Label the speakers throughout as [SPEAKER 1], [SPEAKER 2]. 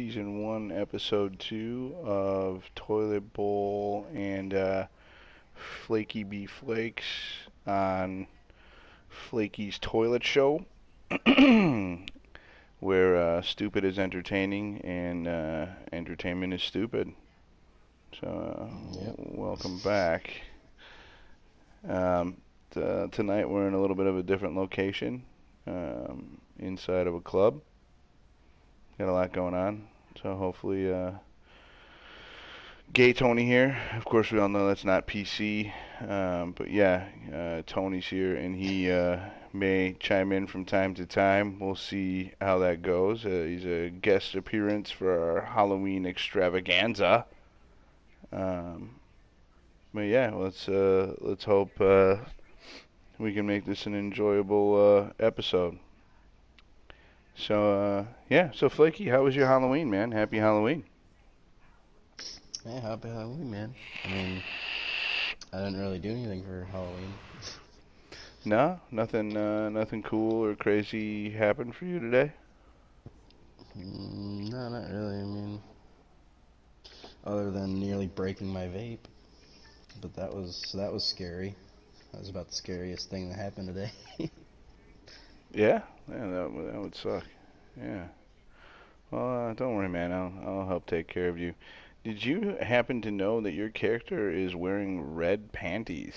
[SPEAKER 1] Season 1, Episode 2 of Toilet Bowl and Flakey B Flakes on Flakey's Toilet Show, where stupid is entertaining and entertainment is stupid. So,
[SPEAKER 2] Yep.
[SPEAKER 1] welcome back. Tonight we're in a little bit of a different location, inside of a club. Got a lot going on, so hopefully, Gay Tony here. Of course, we all know that's not PC, but yeah, Tony's here, and he may chime in from time to time. We'll see how that goes. He's a guest appearance for our Halloween extravaganza. Um, but yeah, let's hope we can make this an enjoyable episode. So yeah, so Flaky, how was your Halloween, man? Happy Halloween.
[SPEAKER 2] Hey, happy Halloween, man. I mean, I didn't really do anything for Halloween.
[SPEAKER 1] No, nothing cool or crazy happened for you today.
[SPEAKER 2] No, not really. I mean, other than nearly breaking my vape, but that was scary. That was about the scariest thing that happened today.
[SPEAKER 1] Yeah, yeah, that would suck. Yeah. Well, don't worry, man. I'll help take care of you. Did you happen to know that your character is wearing red panties?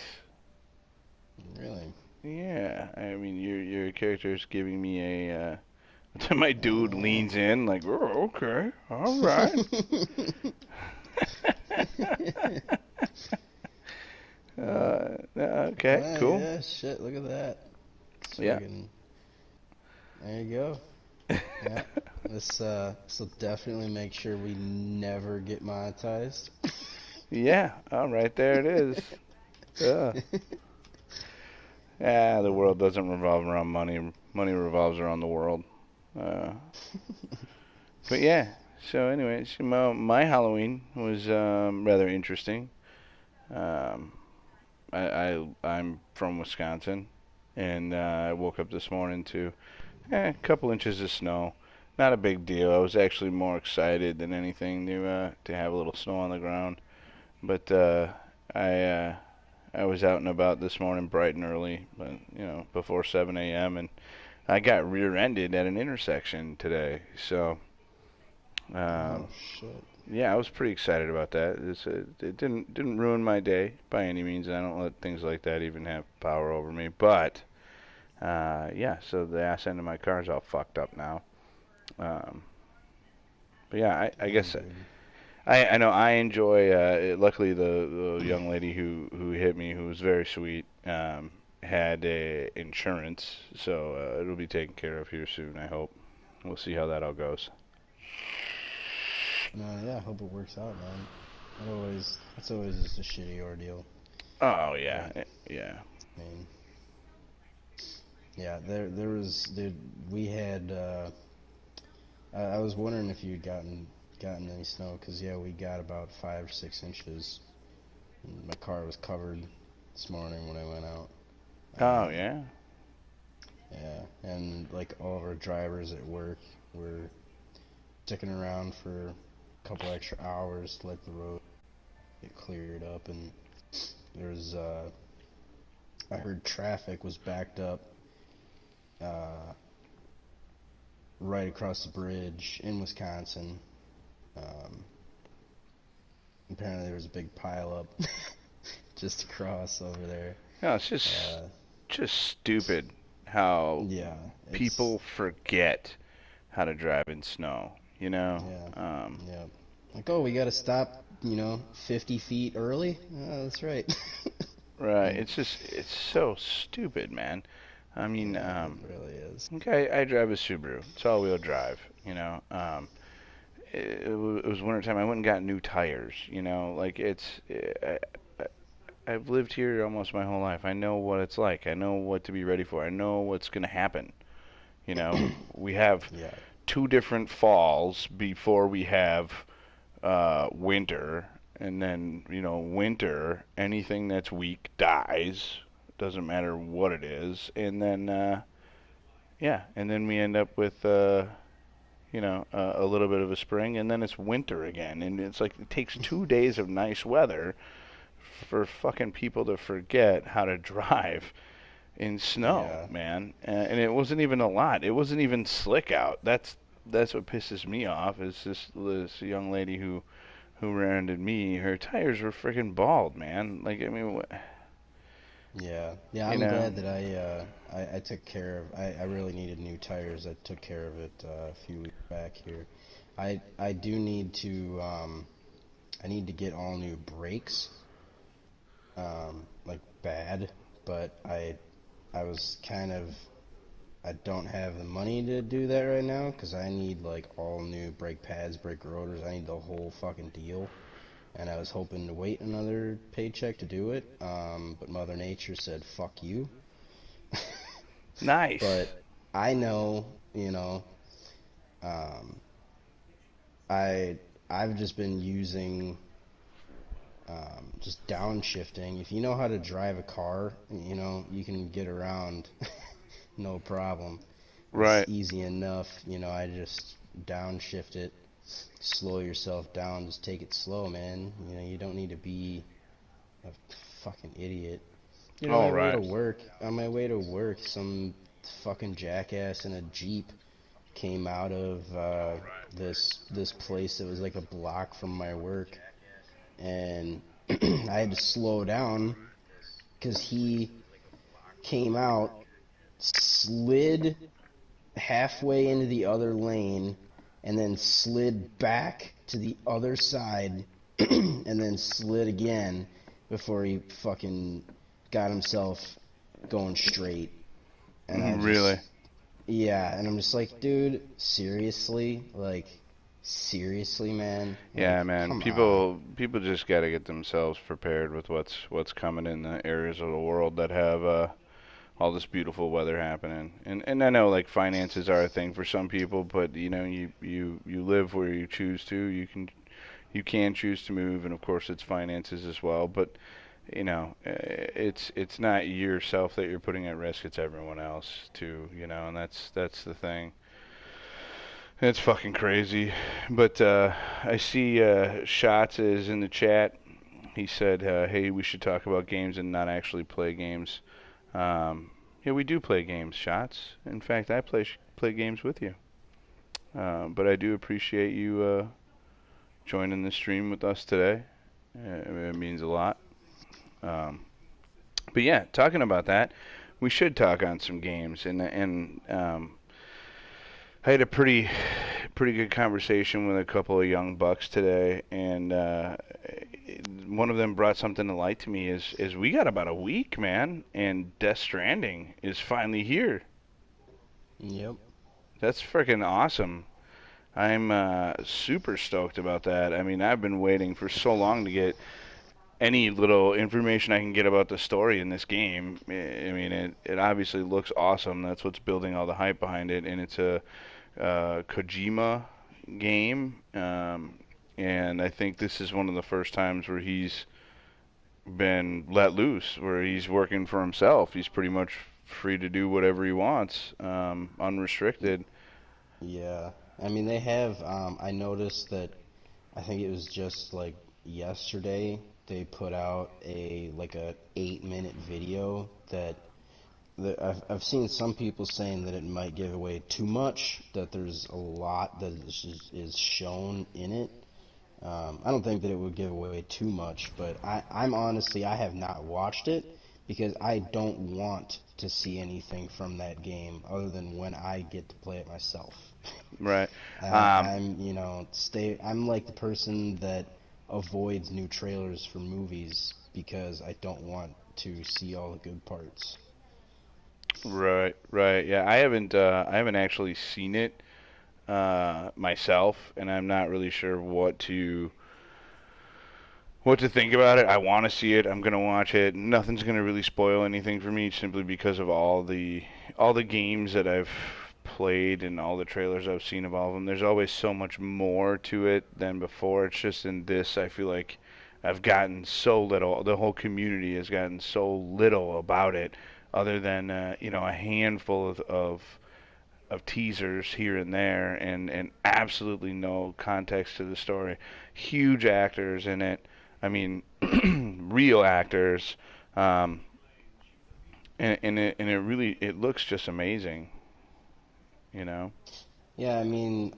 [SPEAKER 2] Really?
[SPEAKER 1] Yeah, I mean your character is giving me a. My dude
[SPEAKER 2] Oh.
[SPEAKER 1] leans in like, oh, okay, all right. Okay,
[SPEAKER 2] Ah,
[SPEAKER 1] cool.
[SPEAKER 2] yeah, shit, look at that. It's
[SPEAKER 1] Yeah.
[SPEAKER 2] fucking, there you go. Yeah. This will definitely make sure we never get monetized.
[SPEAKER 1] Yeah, all right, there it is. Yeah. The world doesn't revolve around money. Money revolves around the world. Uh, but yeah, so anyways, my Halloween was rather interesting. Um, I'm from Wisconsin, and I woke up this morning to a couple inches of snow. Not a big deal. I was actually more excited than anything to have a little snow on the ground. But I I was out and about this morning bright and early, but before 7 a.m. and I got rear-ended at an intersection today. So
[SPEAKER 2] Oh
[SPEAKER 1] um,
[SPEAKER 2] shit.
[SPEAKER 1] yeah, I was pretty excited about that. It didn't ruin my day by any means. I don't let things like that even have power over me. But yeah, so the ass end of my car's all fucked up now. Um, but yeah, I
[SPEAKER 2] Oh,
[SPEAKER 1] guess
[SPEAKER 2] dude.
[SPEAKER 1] I know I enjoy. Luckily, the young lady who hit me, who was very sweet, had insurance, so it'll be taken care of here soon. I hope. We'll see how that all goes.
[SPEAKER 2] No, yeah, I hope it works out, man. That's always just a shitty ordeal.
[SPEAKER 1] Oh
[SPEAKER 2] But
[SPEAKER 1] yeah, yeah.
[SPEAKER 2] I mean, yeah, there was, dude. We had. I was wondering if you'd gotten any snow, cause yeah, we got about 5 or 6 inches. And my car was covered this morning when I went out.
[SPEAKER 1] Oh
[SPEAKER 2] Um,
[SPEAKER 1] yeah.
[SPEAKER 2] yeah, and like all of our drivers at work were sticking around for a couple extra hours to let the road get cleared up, and there was I heard traffic was backed up uh, right across the bridge in Wisconsin. Um, Apparently there was a big pile up just across over there.
[SPEAKER 1] No, it's just
[SPEAKER 2] Uh,
[SPEAKER 1] just stupid how
[SPEAKER 2] yeah, it's
[SPEAKER 1] people forget how to drive in snow. You know.
[SPEAKER 2] yeah, yeah. Like, oh, we got to stop, 50 feet early. That's right.
[SPEAKER 1] Right.
[SPEAKER 2] Mm,
[SPEAKER 1] It's so stupid, man. I mean,
[SPEAKER 2] yeah, it really is.
[SPEAKER 1] okay, I drive a Subaru. It's all-wheel drive. It was wintertime. I went and got new tires. Like I've lived here almost my whole life. I know what it's like. I know what to be ready for. I know what's gonna happen. We have
[SPEAKER 2] Yeah,
[SPEAKER 1] two different falls before we have winter, and then winter. Anything that's weak dies. Doesn't matter what it is, and then yeah, and then we end up with a little bit of a spring, and then it's winter again, and it's like it takes 2 days of nice weather for fucking people to forget how to drive in snow,
[SPEAKER 2] Yeah.
[SPEAKER 1] man. And it wasn't even a lot. It wasn't even slick out. That's what pisses me off. Is this young lady who ran me? Her tires were freaking bald, man. Like I mean,
[SPEAKER 2] Yeah, yeah.
[SPEAKER 1] you
[SPEAKER 2] I'm
[SPEAKER 1] know,
[SPEAKER 2] glad that I took care of. I really needed new tires. I took care of it a few weeks back here. I do need to I need to get all new brakes, like bad. But I was kind of I don't have the money to do that right now because I need like all new brake pads, brake rotors. I need the whole fucking deal. And I was hoping to wait another paycheck to do it. But Mother Nature said, "Fuck you."
[SPEAKER 1] nice.
[SPEAKER 2] But I know, um, I I've just been using just downshifting. If you know how to drive a car, you can get around no problem. It's
[SPEAKER 1] Right.
[SPEAKER 2] easy enough. I just downshift it, slow yourself down, just take it slow, man. You don't need to be a fucking idiot.
[SPEAKER 1] All right.
[SPEAKER 2] On my way to work, some fucking jackass in a Jeep came out of this place that was like a block from my work, and I had to slow down because he came out, slid halfway into the other lane, and then slid back to the other side, and then slid again before he fucking got himself going straight. And I
[SPEAKER 1] Really.
[SPEAKER 2] just, yeah, and I'm just like, dude, seriously? Like, seriously, man? Like,
[SPEAKER 1] Yeah, man.
[SPEAKER 2] come on.
[SPEAKER 1] People just got to get themselves prepared with what's coming in the areas of the world that have all this beautiful weather happening. And I know like finances are a thing for some people, but you live where you choose to. You can choose to move, and of course it's finances as well. But it's not yourself that you're putting at risk. It's everyone else too. And that's the thing. It's fucking crazy. But I see Shots is in the chat. He said, "Hey, we should talk about games and not actually play games." Yeah, we do play games, Shots. In fact, I play games with you. But I do appreciate you joining the stream with us today. It means a lot. Um, but yeah, talking about that, we should talk on some games. And I had a pretty good conversation with a couple of young bucks today, and one of them brought something to light to me. Is we got about a week, man, and Death Stranding is finally here.
[SPEAKER 2] Yep.
[SPEAKER 1] That's freaking awesome. I'm super stoked about that. I mean, I've been waiting for so long to get any little information I can get about the story in this game. I mean, it obviously looks awesome. That's what's building all the hype behind it, and it's a Kojima game. And I think this is one of the first times where he's been let loose, where he's working for himself. He's pretty much free to do whatever he wants, unrestricted.
[SPEAKER 2] Yeah. I mean, they have, I noticed that I think it was just like yesterday they put out like a 8-minute video that I've seen some people saying that it might give away too much, that there's a lot that is shown in it. I don't think that it would give away too much, but I'm honestly, I have not watched it because I don't want to see anything from that game other than when I get to play it myself.
[SPEAKER 1] Right.
[SPEAKER 2] I,
[SPEAKER 1] Um,
[SPEAKER 2] I'm, you know, stay. I'm like the person that avoids new trailers for movies because I don't want to see all the good parts.
[SPEAKER 1] right. Right. Yeah. I haven't actually seen it myself, and I'm not really sure what to think about it. I want to see it. I'm gonna watch it. Nothing's gonna really spoil anything for me, simply because of all the games that I've played and all the trailers I've seen of all of them. There's always so much more to it than before. It's just in this, I feel like I've gotten so little. The whole community has gotten so little about it, other than a handful of teasers here and there, and absolutely no context to the story. Huge actors in it. I mean, real actors. Um, and it really it looks just amazing, you know.
[SPEAKER 2] Yeah, I mean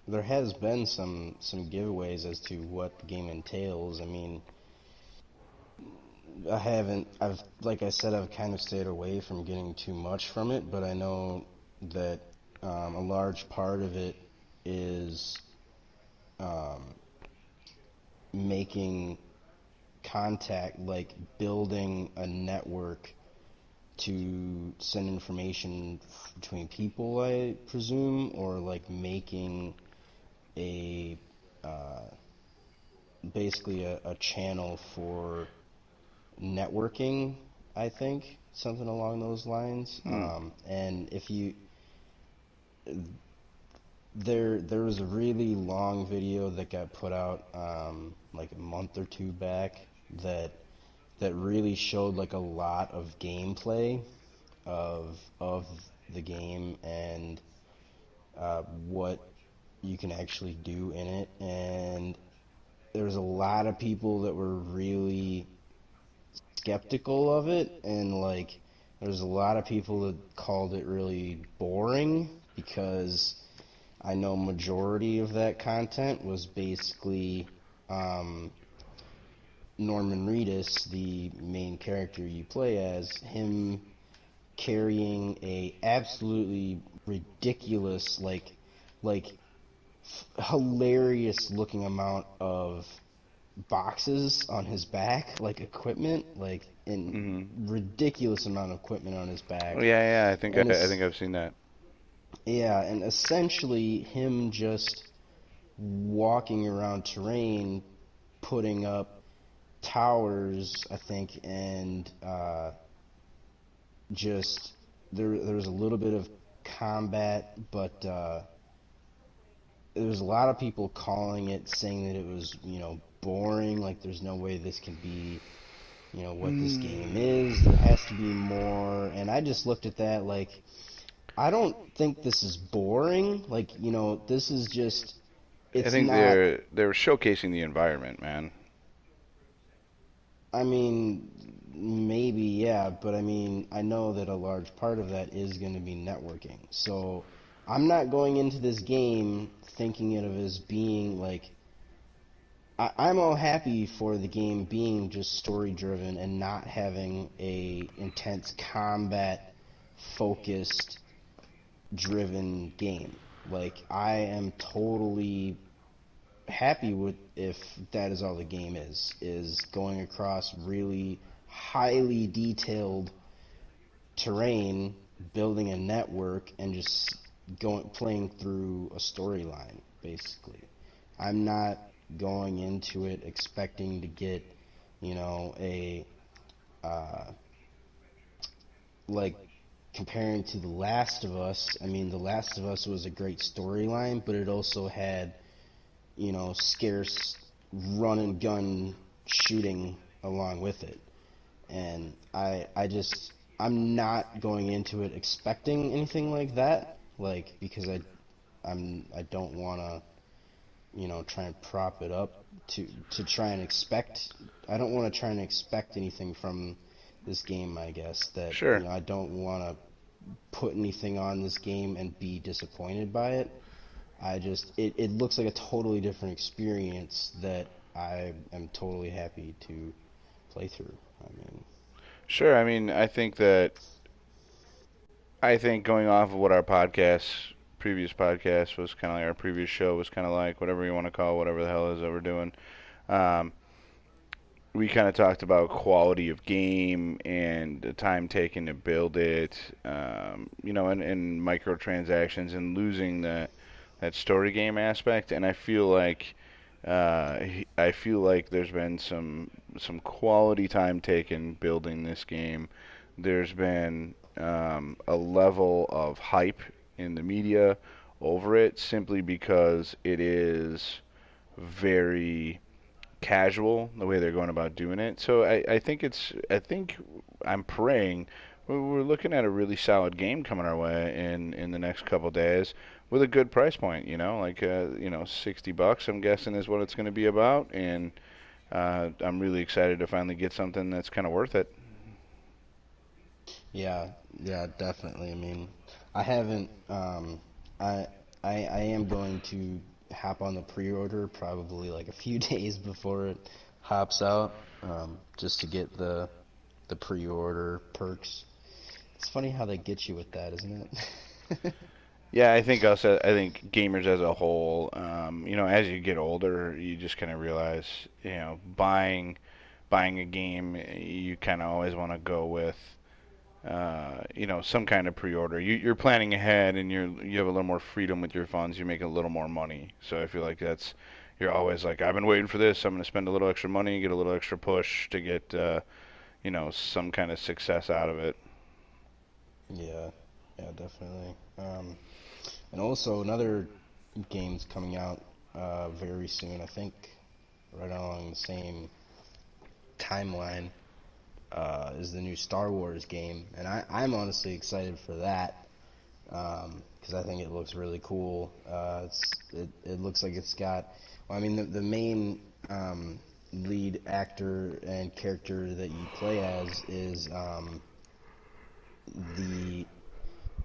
[SPEAKER 2] there has been some giveaways as to what the game entails. I mean, I've like I said, I've kind of stayed away from getting too much from it, but I know that a large part of it is um, making contact, like building a network to send information between people, I presume, or like making a uh, basically a channel for networking, I think, something along those lines.
[SPEAKER 1] Hmm.
[SPEAKER 2] And if you there was a really long video that got put out like a month or two back that really showed like a lot of gameplay of the game and what you can actually do in it. And there was a lot of people that were really skeptical of it, and like there's a lot of people that called it really boring because I know majority of that content was basically um, Norman Reedus, the main character you play as, him carrying a absolutely ridiculous, like hilarious looking amount of boxes on his back, like equipment, like in
[SPEAKER 1] Hmm.
[SPEAKER 2] ridiculous amount of equipment on his
[SPEAKER 1] Oh
[SPEAKER 2] back.
[SPEAKER 1] yeah, yeah. I think
[SPEAKER 2] And
[SPEAKER 1] I
[SPEAKER 2] it's
[SPEAKER 1] think I've seen that.
[SPEAKER 2] yeah, and essentially him just walking around terrain, putting up towers, I think, and just there was a little bit of combat, but there was a lot of people calling it, saying that it was, boring, like there's no way this can be, what this game
[SPEAKER 1] Hmm.
[SPEAKER 2] is. There has to be more. And I just looked at that like, I don't think this is boring. Like, this is just,
[SPEAKER 1] I
[SPEAKER 2] it's
[SPEAKER 1] think
[SPEAKER 2] not,
[SPEAKER 1] they're showcasing the environment, man.
[SPEAKER 2] I mean, maybe, yeah, but I mean, I know that a large part of that is going to be networking. So I'm not going into this game thinking of it as being like, I'm all happy for the game being just story driven and not having a intense combat focused driven game. Like I am totally happy with if that is all the game is going across really highly detailed terrain, building a network, and just going playing through a storyline. Basically, I'm not going into it expecting to get, a uh, like comparing to The Last of Us. I mean, The Last of Us was a great storyline, but it also had, scarce run and gun shooting along with it. And I'm not going into it expecting anything like that, like because I don't want to, try and prop it up to try and expect. I don't want to try and expect anything from this game. I guess that,
[SPEAKER 1] Sure.
[SPEAKER 2] I don't want to put anything on this game and be disappointed by it. It looks like a totally different experience that I am totally happy to play through. I mean,
[SPEAKER 1] Sure. I mean, I think going off of what our previous podcast was kind of like, our previous show was kind of like, whatever you want to call it, whatever the hell it is that we're doing. Um, we kind of talked about quality of game and the time taken to build it, and microtransactions and losing that story game aspect. And I feel like there's been some quality time taken building this game. There's been a level of hype in the media over it simply because it is very casual the way they're going about doing it. So I think I'm praying we're looking at a really solid game coming our way in the next couple days with a good price point. Like $60. I'm guessing is what it's going to be about, and I'm really excited to finally get something that's kind of worth it.
[SPEAKER 2] Yeah, yeah, definitely. I mean, I haven't. I I am going to hop on the pre-order probably like a few days before it hops out, just to get the pre-order perks. It's funny how they get you with that, isn't it?
[SPEAKER 1] Yeah, I think also I think gamers as a whole, as you get older, you just kind of realize, buying a game, you kind of always want to go with, some kind of pre-order. You're planning ahead, and you have a little more freedom with your funds. You make a little more money. So I feel like you're always like, I've been waiting for this. I'm going to spend a little extra money, get a little extra push to get, some kind of success out of it.
[SPEAKER 2] Yeah, yeah, definitely. And also another game's coming out very soon. I think right along the same timeline is the new Star Wars game, and I'm honestly excited for that because I think it looks really cool. It looks like it's got. Well, I mean, the main lead actor and character that you play as is the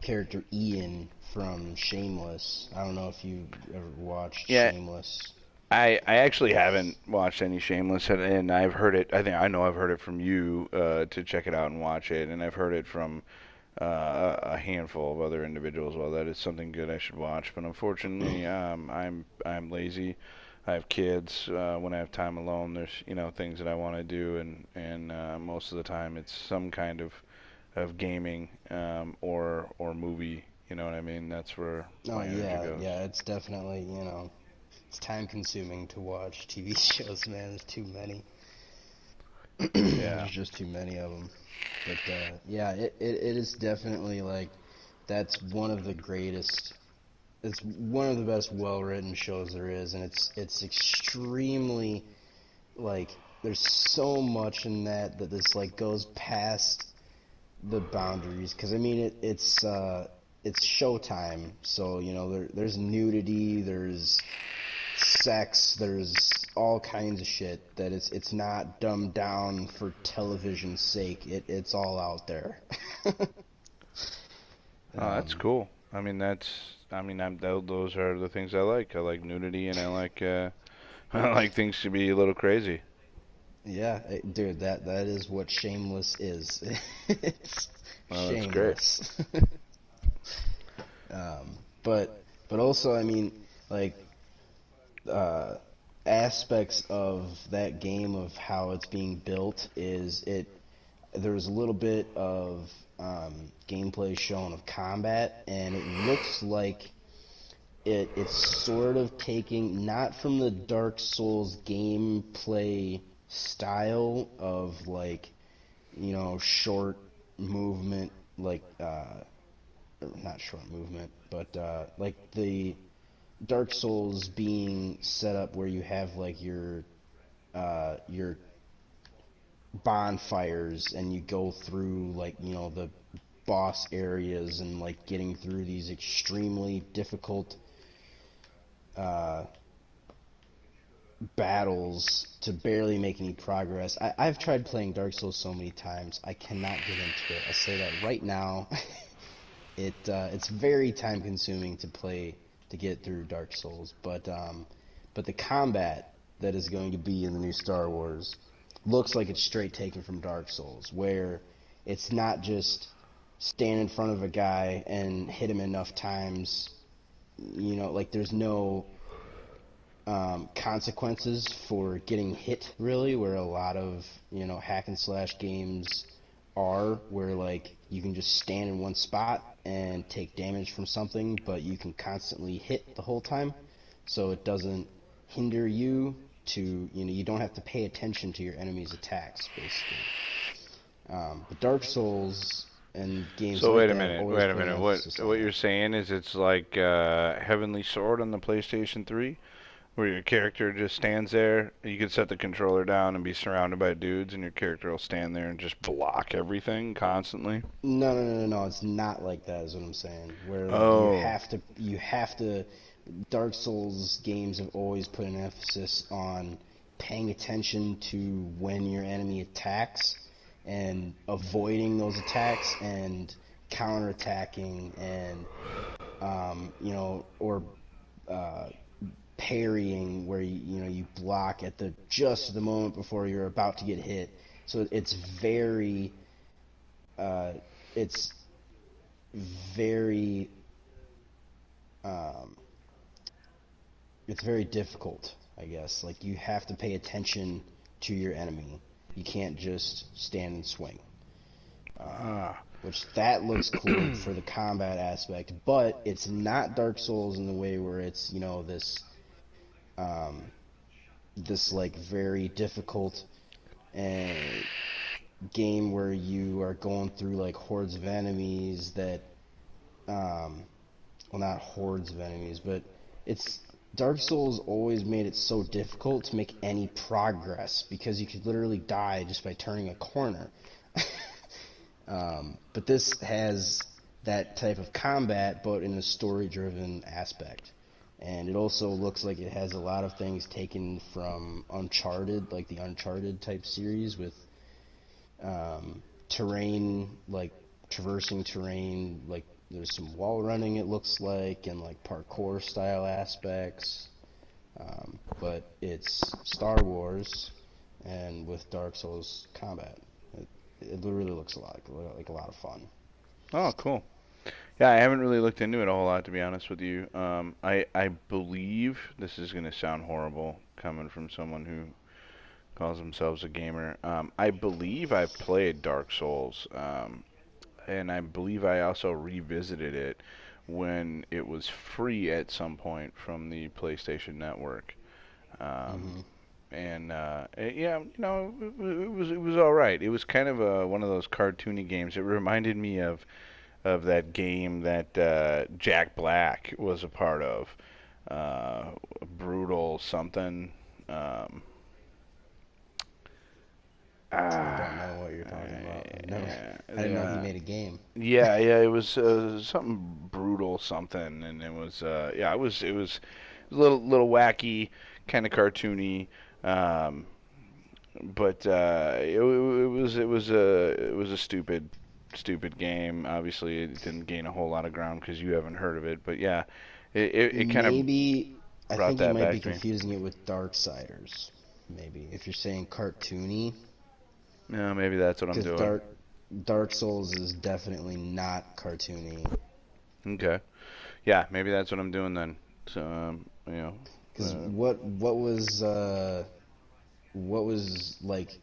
[SPEAKER 2] character Ian from Shameless. I don't know if you ever watched
[SPEAKER 1] Yeah,
[SPEAKER 2] Shameless.
[SPEAKER 1] I actually haven't watched any Shameless, and I've heard it. I know I've heard it from you to check it out and watch it, and I've heard it from a handful of other individuals. Well, that is something good I should watch, but unfortunately, I'm lazy. I have kids. When I have time alone, there's things that I want to do, and most of the time it's some kind of gaming or movie. You know what I mean? That's where
[SPEAKER 2] Oh
[SPEAKER 1] my energy
[SPEAKER 2] yeah,
[SPEAKER 1] goes.
[SPEAKER 2] yeah. It's definitely it's time consuming to watch TV shows, man. There's too many.
[SPEAKER 1] Yeah.
[SPEAKER 2] There's just too many of them. But yeah, it is definitely like that's one of the greatest. It's one of the best well-written shows there is, and it's extremely like there's so much in that this like goes past the boundaries. Because I mean it's Showtime, so there's nudity, there's sex, there's all kinds of shit that it's not dumbed down for television's sake. It's all out there.
[SPEAKER 1] Oh, that's
[SPEAKER 2] um,
[SPEAKER 1] cool. Those are the things I like. I like nudity, and I like I like things to be a little crazy.
[SPEAKER 2] yeah, dude, that is what Shameless is. It's
[SPEAKER 1] Well, that's great.
[SPEAKER 2] shameless. But also, I mean, like uh, aspects of that game of how it's being built is there's a little bit of gameplay shown of combat, and it looks like it's sort of taking not from the Dark Souls gameplay style of like short movement, like not short movement, but like the Dark Souls being set up where you have like your bonfires and you go through like the boss areas and like getting through these extremely difficult uh, battles to barely make any progress. I've tried playing Dark Souls so many times, I cannot get into it. I say that right now. It's very time consuming to play to get through Dark Souls, but the combat that is going to be in the new Star Wars looks like it's straight taken from Dark Souls, where it's not just stand in front of a guy and hit him enough times, like there's no consequences for getting hit, really, where a lot of hack and slash games are, where like you can just stand in one spot and take damage from something, but you can constantly hit the whole time, so it doesn't hinder you to you don't have to pay attention to your enemy's attacks, basically. But Dark Souls and games
[SPEAKER 1] So
[SPEAKER 2] like
[SPEAKER 1] wait a
[SPEAKER 2] that have
[SPEAKER 1] minute,
[SPEAKER 2] always
[SPEAKER 1] wait a
[SPEAKER 2] put an
[SPEAKER 1] minute. What
[SPEAKER 2] emphasis on
[SPEAKER 1] what you're
[SPEAKER 2] that.
[SPEAKER 1] saying is it's like Heavenly Sword on the PlayStation 3? Where your character just stands there. You can set the controller down and be surrounded by dudes, and your character will stand there and just block everything constantly.
[SPEAKER 2] No, no, no, no, no. It's not like that. Is what I'm saying. Where like
[SPEAKER 1] Oh,
[SPEAKER 2] you have to. Dark Souls games have always put an emphasis on paying attention to when your enemy attacks and avoiding those attacks and counterattacking and or uh, parrying where you block at the just the moment before you're about to get hit. So uh, it's very um, it's very difficult, I guess. Like you have to pay attention to your enemy. You can't just stand and swing.
[SPEAKER 1] ah,
[SPEAKER 2] Which that looks cool for the combat aspect, but it's not Dark Souls in the way where it's um, this like very difficult uh, game where you are going through like hordes of enemies that um, well, not hordes of enemies, but it's Dark Souls always made it so difficult to make any progress because you could literally die just by turning a corner. But this has that type of combat, but in a story-driven aspect. And it also looks like it has a lot of things taken from Uncharted, like the Uncharted type series with terrain, like traversing terrain, like there's some wall running it looks like, and like parkour style aspects. But it's Star Wars, and with Dark Souls combat, it literally looks like a lot of fun.
[SPEAKER 1] oh, cool. Yeah, I haven't really looked into it a whole lot to be honest with you. I believe this is gonna sound horrible coming from someone who calls themselves a gamer. I believe I played Dark Souls, and I believe I also revisited it when it was free at some point from the PlayStation Network. Um,
[SPEAKER 2] Hmm.
[SPEAKER 1] and yeah, it was all right. It was kind of one of those cartoony games. It reminded me of that game that Jack Black was a part of, uh, Brutal something. Um,
[SPEAKER 2] I
[SPEAKER 1] ah,
[SPEAKER 2] don't know what you're talking about.
[SPEAKER 1] yeah,
[SPEAKER 2] I didn't know he
[SPEAKER 1] yeah,
[SPEAKER 2] made a game.
[SPEAKER 1] yeah. It was something brutal something, and it was yeah, it was a little wacky, kind of cartoony. Um, but it was a stupid game. Obviously, it didn't gain a whole lot of ground because you haven't heard of it. But yeah, it kind of
[SPEAKER 2] Maybe I
[SPEAKER 1] brought
[SPEAKER 2] think you
[SPEAKER 1] that
[SPEAKER 2] might
[SPEAKER 1] back
[SPEAKER 2] be
[SPEAKER 1] to me.
[SPEAKER 2] confusing it with Darksiders. Maybe if you're saying cartoony,
[SPEAKER 1] Yeah, maybe that's what I'm
[SPEAKER 2] because
[SPEAKER 1] doing.
[SPEAKER 2] Dark Souls is definitely not cartoony.
[SPEAKER 1] Okay. Yeah, maybe that's what I'm doing then. So
[SPEAKER 2] Because
[SPEAKER 1] uh,
[SPEAKER 2] what was like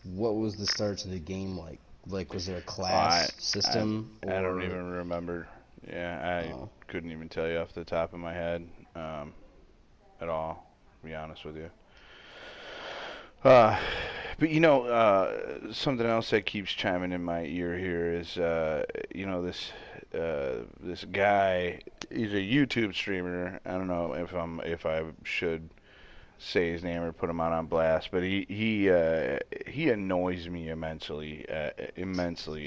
[SPEAKER 2] what was the start to the game like? Like was there a
[SPEAKER 1] I
[SPEAKER 2] class
[SPEAKER 1] I
[SPEAKER 2] system
[SPEAKER 1] I don't
[SPEAKER 2] or
[SPEAKER 1] even remember. Yeah, I
[SPEAKER 2] oh
[SPEAKER 1] couldn't even tell you off the top of my head um, at all. To be honest with you. Uh, but something else that keeps chiming in my ear here is, this guy. He's a YouTube streamer. I don't know if I should say his name or put him out on blast, but he annoys me immensely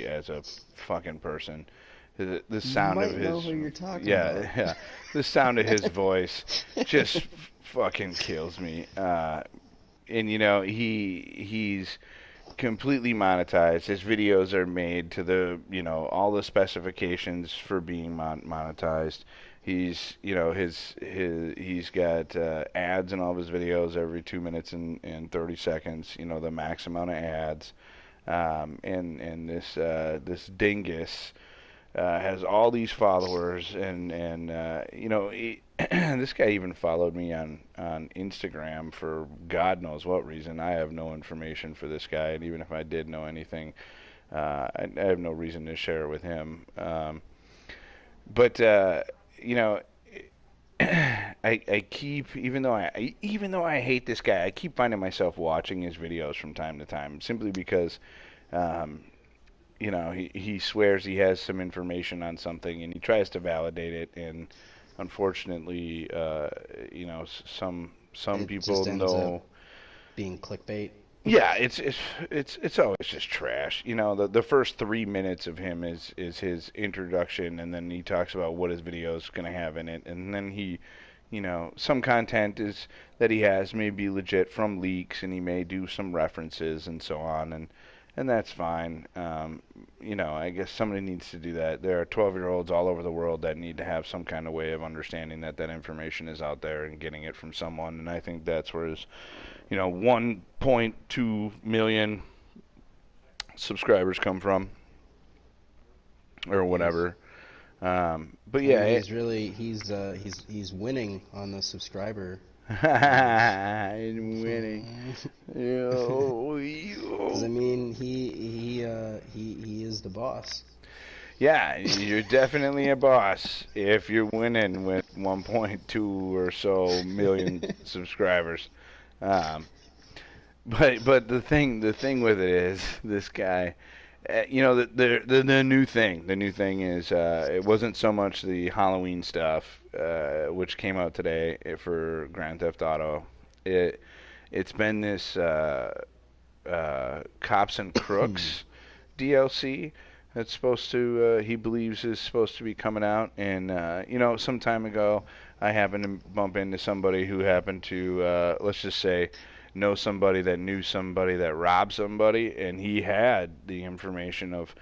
[SPEAKER 1] as a fucking person. The
[SPEAKER 2] you
[SPEAKER 1] sound of
[SPEAKER 2] might know
[SPEAKER 1] his
[SPEAKER 2] who you're talking
[SPEAKER 1] yeah
[SPEAKER 2] about.
[SPEAKER 1] yeah the sound of his voice just fucking kills me. And he's completely monetized. His videos are made to the all the specifications for being monetized. He's he's got ads in all of his videos every 2 minutes and 30 seconds. The max amount of ads. And this dingus has all these followers, and this guy even followed me on Instagram for God knows what reason. I have no information for this guy, and even if I did know anything, I have no reason to share it with him. But you know, I keep even though I hate this guy, I keep finding myself watching his videos from time to time simply because um, he swears he has some information on something and he tries to validate it, and unfortunately, some Some
[SPEAKER 2] It
[SPEAKER 1] people
[SPEAKER 2] just ends up
[SPEAKER 1] know.
[SPEAKER 2] being clickbait.
[SPEAKER 1] Yeah, it's always just trash. You know, the first 3 minutes of him is his introduction, and then he talks about what his video is going to have in it, and then he, you know, some content is that he has may be legit from leaks, and he may do some references and so on, and that's fine. You know, I guess somebody needs to do that. There are 12-year-olds all over the world that need to have some kind of way of understanding that that information is out there and getting it from someone, and I think that's where his 1.2 million subscribers come from, or
[SPEAKER 2] He's,
[SPEAKER 1] whatever. But
[SPEAKER 2] I
[SPEAKER 1] yeah,
[SPEAKER 2] mean, he's winning on the subscriber numbers.
[SPEAKER 1] I'm winning.
[SPEAKER 2] Because I mean, he is the boss.
[SPEAKER 1] Yeah, you're definitely a boss if you're winning with 1.2 or so million subscribers. Um, but the thing with it is this guy. The new thing is it wasn't so much the Halloween stuff, which came out today for Grand Theft Auto. It's been this Cops and Crooks DLC that's supposed to he believes is supposed to be coming out. And some time ago I happened to bump into somebody who happened to let's just say know somebody that knew somebody that robbed somebody, and he had the information of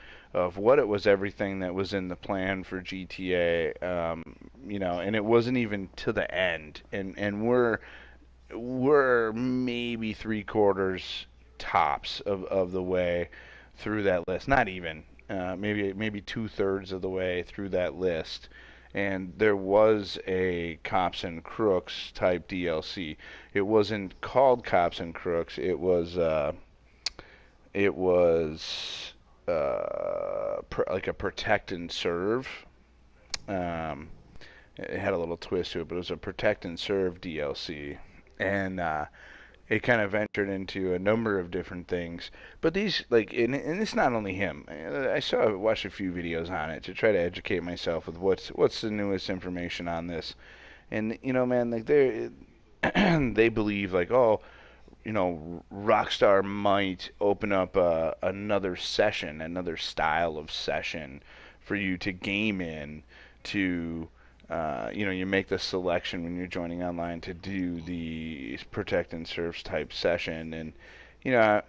[SPEAKER 1] what it was, everything that was in the plan for GTA. And it wasn't even to the end, and we're maybe 3/4 tops of the way through that list. Not even. Maybe 2/3 of the way through that list, and there was a Cops and Crooks type DLC. It wasn't called Cops and Crooks. It was like a protect and serve. Um, it had a little twist to it, but it was a protect and serve DLC, and it kind of ventured into a number of different things. But these, like, and it's not only him. Watched a few videos on it to try to educate myself with what's the newest information on this. And man, like they believe like, oh, Rockstar might open up another session, another style of session for you to game in to you make the selection when you're joining online to do the protect and serve type session. And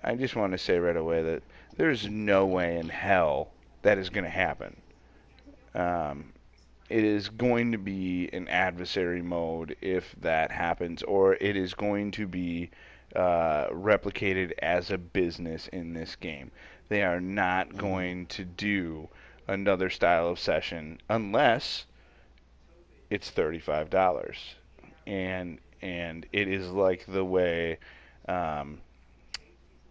[SPEAKER 1] I just want to say right away that there's no way in hell that is going to happen. Um, it is going to be an adversary mode if that happens, or it is going to be replicated as a business in this game. They are not
[SPEAKER 2] Hmm.
[SPEAKER 1] going to do another style of session unless it's $35, and it is like the way um,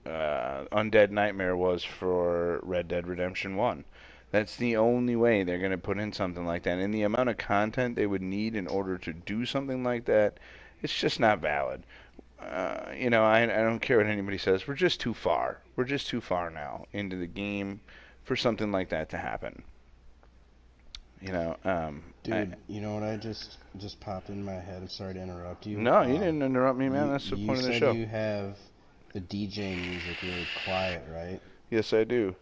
[SPEAKER 1] Undead Nightmare was for Red Dead Redemption 1. That's the only way they're going to put in something like that. And the amount of content they would need in order to do something like that, it's just not valid. I don't care what anybody says. We're just too far. We're just too far now into the game for something like that to happen. You know, I,
[SPEAKER 2] Dude, you know what I just popped in my head? I'm sorry to interrupt you.
[SPEAKER 1] no, you didn't interrupt me, man. That's the
[SPEAKER 2] You
[SPEAKER 1] point of the
[SPEAKER 2] said
[SPEAKER 1] show.
[SPEAKER 2] you have the DJ music really quiet, right?
[SPEAKER 1] Yes, I do.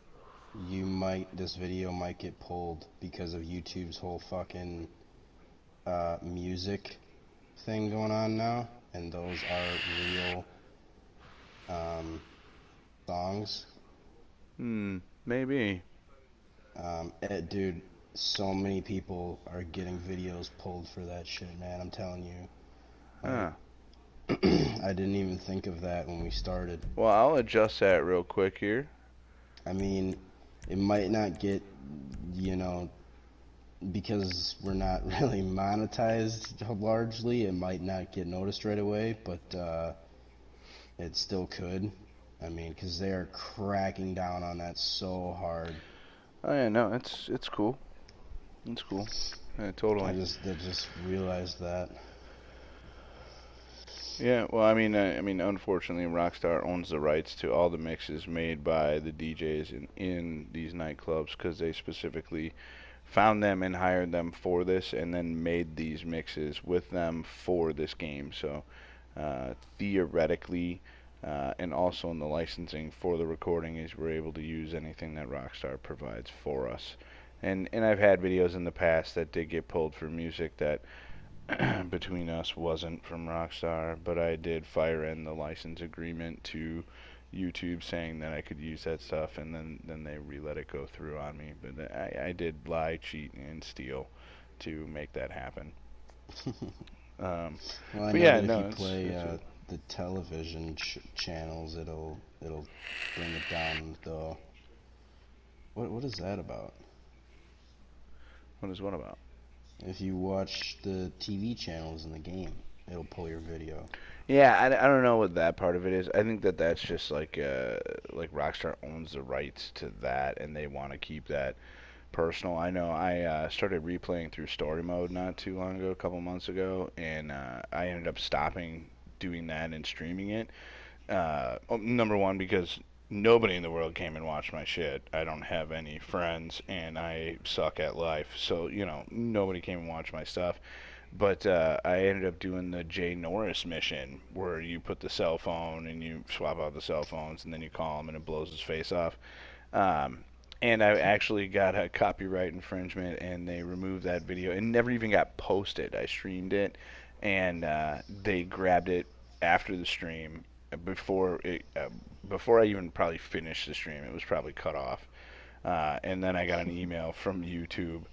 [SPEAKER 2] This video might get pulled because of YouTube's whole fucking music thing going on now, and those are real um, songs.
[SPEAKER 1] Maybe.
[SPEAKER 2] Dude, so many people are getting videos pulled for that shit, man. I'm telling you. Like,
[SPEAKER 1] Huh.
[SPEAKER 2] I didn't even think of that when we started.
[SPEAKER 1] Well, I'll adjust that real quick here.
[SPEAKER 2] I mean, it might not get, you know, because we're not really monetized largely, it might not get noticed right away, but it still could. I mean, because they're cracking down on that so hard.
[SPEAKER 1] Oh yeah, no, it's cool. It's cool. Yeah, totally.
[SPEAKER 2] I just realized that.
[SPEAKER 1] Yeah, well, I mean, unfortunately, Rockstar owns the rights to all the mixes made by the DJs in these nightclubs because they specifically found them and hired them for this, and then made these mixes with them for this game. So, theoretically, and also in the licensing for the recording, is we're able to use anything that Rockstar provides for us. And I've had videos in the past that did get pulled for music that between us wasn't from Rockstar, but I did fire in the license agreement to YouTube saying that I could use that stuff, and then they re-let it go through on me. But I did lie, cheat, and steal to make that happen. Um,
[SPEAKER 2] Well, I
[SPEAKER 1] but
[SPEAKER 2] know
[SPEAKER 1] yeah,
[SPEAKER 2] that if you
[SPEAKER 1] no,
[SPEAKER 2] play
[SPEAKER 1] it's a,
[SPEAKER 2] the television channels, it'll bring it down. The what is that about?
[SPEAKER 1] what is what about?
[SPEAKER 2] If you watch the TV channels in the game, it'll pull your video.
[SPEAKER 1] Yeah, I don't know what that part of it is. I think that that's just like Rockstar owns the rights to that, and they want to keep that personal. I know I started replaying through story mode not too long ago, a couple months ago, and I ended up stopping doing that and streaming it. Number one, because nobody in the world came and watched my shit. I don't have any friends, and I suck at life, so nobody came and watched my stuff. But I ended up doing the Jay Norris mission, where you put the cell phone and you swap out the cell phones, and then you call him and it blows his face off. Um, and I actually got a copyright infringement, and they removed that video. It never even got posted. I streamed it, and they grabbed it after the stream, before it, before I even probably finished the stream. It was probably cut off, and then I got an email from YouTube,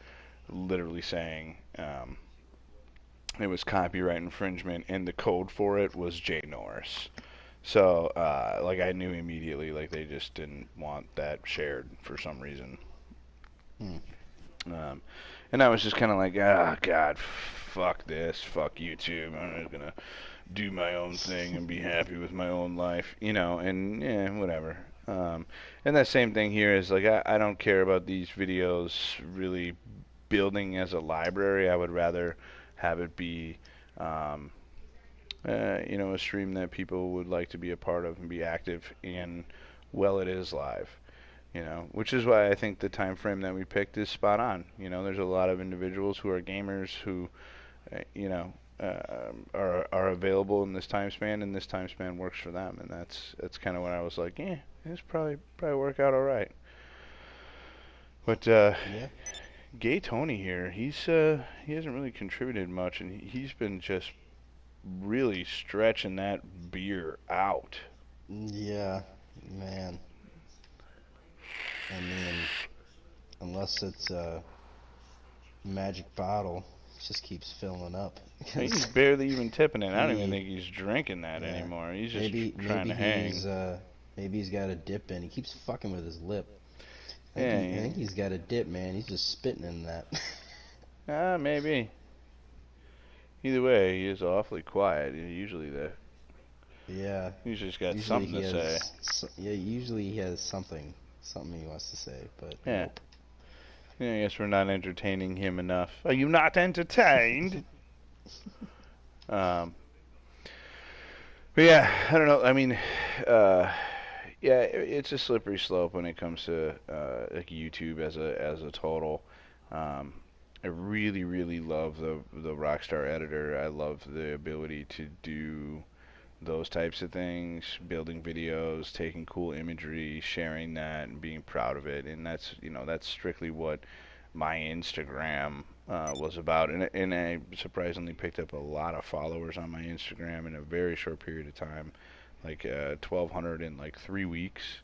[SPEAKER 1] literally saying it was copyright infringement, and the code for it was Jay Norris. So, like, I knew immediately, like, they just didn't want that shared for some reason.
[SPEAKER 2] Hmm.
[SPEAKER 1] Um, and I was just kind of like, ah, God, fuck this, fuck YouTube. I'm just gonna do my own thing and be happy with my own life, and yeah, whatever. And that same thing here is like, I don't care about these videos really building as a library. I would rather have it be um, a stream that people would like to be a part of and be active in while it is live. Which is why I think the time frame that we picked is spot on. There's a lot of individuals who are gamers who, uh, you know, are available in this time span, and this time span works for them, and that's kind of when I was like, yeah, this probably work out all right. But
[SPEAKER 2] Yeah.
[SPEAKER 1] Gay Tony here, he hasn't really contributed much, and he's been just really stretching that beer out.
[SPEAKER 2] Yeah, man. I mean, unless it's a magic bottle, it just keeps filling up.
[SPEAKER 1] He's
[SPEAKER 2] Because
[SPEAKER 1] barely even tipping it. I don't even
[SPEAKER 2] he,
[SPEAKER 1] think he's drinking that
[SPEAKER 2] yeah,
[SPEAKER 1] anymore. He's just
[SPEAKER 2] maybe
[SPEAKER 1] trying
[SPEAKER 2] maybe
[SPEAKER 1] to hang.
[SPEAKER 2] maybe he's got a dip in. He keeps fucking with his lip. I
[SPEAKER 1] Yeah,
[SPEAKER 2] think he's got a dip, man. He's just spitting in that.
[SPEAKER 1] maybe. Either way, he is awfully quiet.
[SPEAKER 2] Yeah.
[SPEAKER 1] He's just got
[SPEAKER 2] Usually
[SPEAKER 1] something
[SPEAKER 2] he
[SPEAKER 1] to say.
[SPEAKER 2] has. Yeah. Usually he has something he wants to say, but
[SPEAKER 1] Yeah.
[SPEAKER 2] nope.
[SPEAKER 1] Yeah, I guess we're not entertaining him enough. Are you not entertained? Um, but yeah, I don't know. I mean, uh, yeah, it's a slippery slope when it comes to like YouTube as a total. Um, I really, really love the Rockstar editor. I love the ability to do those types of things, building videos, taking cool imagery, sharing that, and being proud of it. And that's strictly what my Instagram was about. And I surprisingly picked up a lot of followers on my Instagram in a very short period of time, like 1,200 in like 3 weeks.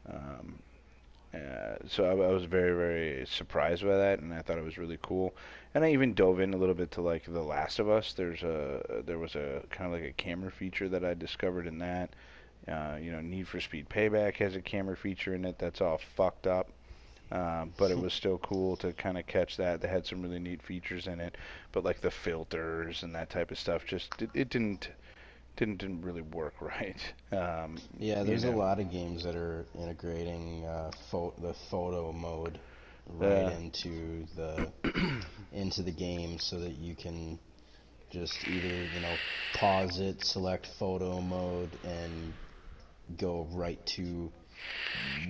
[SPEAKER 1] Um, so I was very, very surprised by that, and I thought it was really cool. And I even dove in a little bit to like The Last of Us. There was a kind of like a camera feature that I discovered in that. Need for Speed Payback has a camera feature in it that's all fucked up. But it was still cool to kind of catch that. They had some really neat features in it, but like the filters and that type of stuff, just it didn't really work right.
[SPEAKER 2] Yeah,
[SPEAKER 1] You
[SPEAKER 2] there's a
[SPEAKER 1] know,
[SPEAKER 2] lot of games that are integrating the photo mode right
[SPEAKER 1] uh,
[SPEAKER 2] into the game so that you can just either pause it, select photo mode, and go right to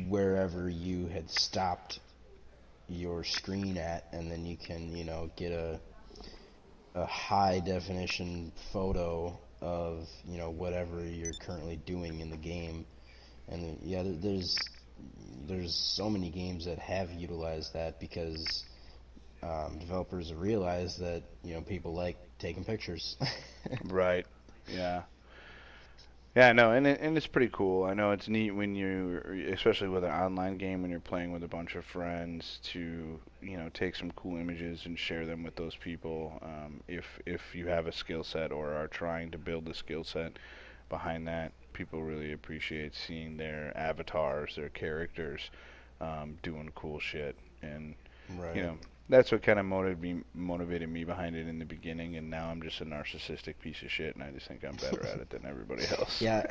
[SPEAKER 2] wherever you had stopped your screen at, and then you can get a high definition photo of whatever you're currently doing in the game. And yeah, there's so many games that have utilized that because developers realize that people like taking pictures.
[SPEAKER 1] Right. Yeah. Yeah, no, and it's pretty cool. I know it's neat when you, especially with an online game, when you're playing with a bunch of friends, to take some cool images and share them with those people. If you have a skill set or are trying to build a skill set behind that, people really appreciate seeing their avatars, their characters, doing cool shit. And you
[SPEAKER 2] Right.
[SPEAKER 1] know, that's what kind of motivated me behind it in the beginning, and now I'm just a narcissistic piece of shit, and I just think I'm better at it than everybody else.
[SPEAKER 2] Yeah.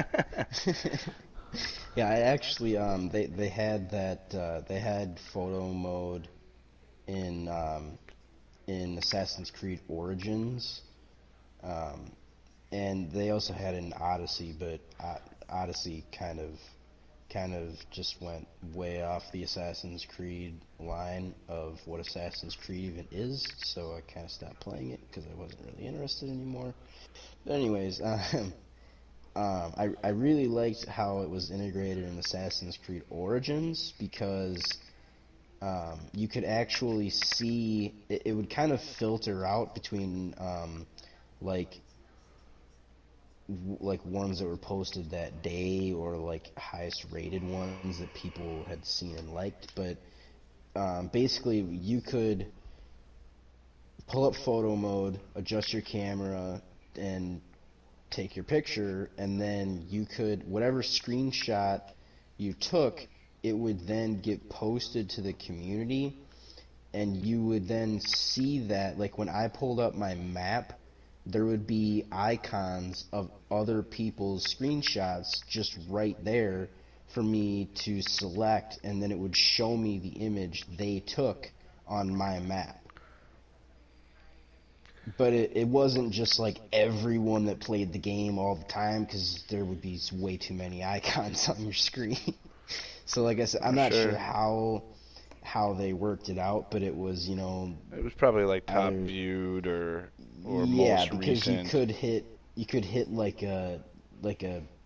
[SPEAKER 2] Yeah, I actually they had that they had photo mode in in Assassin's Creed Origins. Um, and they also had an Odyssey, but Odyssey kind of just went way off the Assassin's Creed line of what Assassin's Creed even is, so I kind of stopped playing it because I wasn't really interested anymore. But anyways, I really liked how it was integrated in Assassin's Creed Origins because you could actually see it would kind of filter out between like like ones that were posted that day or like highest rated ones that people had seen and liked. But basically, you could pull up photo mode, adjust your camera, and take your picture, and then you could whatever screenshot you took, it would then get posted to the community, and you would then see that, like when I pulled up my map, there would be icons of other people's screenshots just right there for me to select, and then it would show me the image they took on my map. But it wasn't just like everyone that played the game all the time because there would be way too many icons on your screen. So like I said, I'm not sure
[SPEAKER 1] Sure.
[SPEAKER 2] how they worked it out, but it was
[SPEAKER 1] It was probably like top
[SPEAKER 2] either
[SPEAKER 1] viewed or
[SPEAKER 2] yeah,
[SPEAKER 1] most
[SPEAKER 2] because
[SPEAKER 1] recent.
[SPEAKER 2] you could hit like a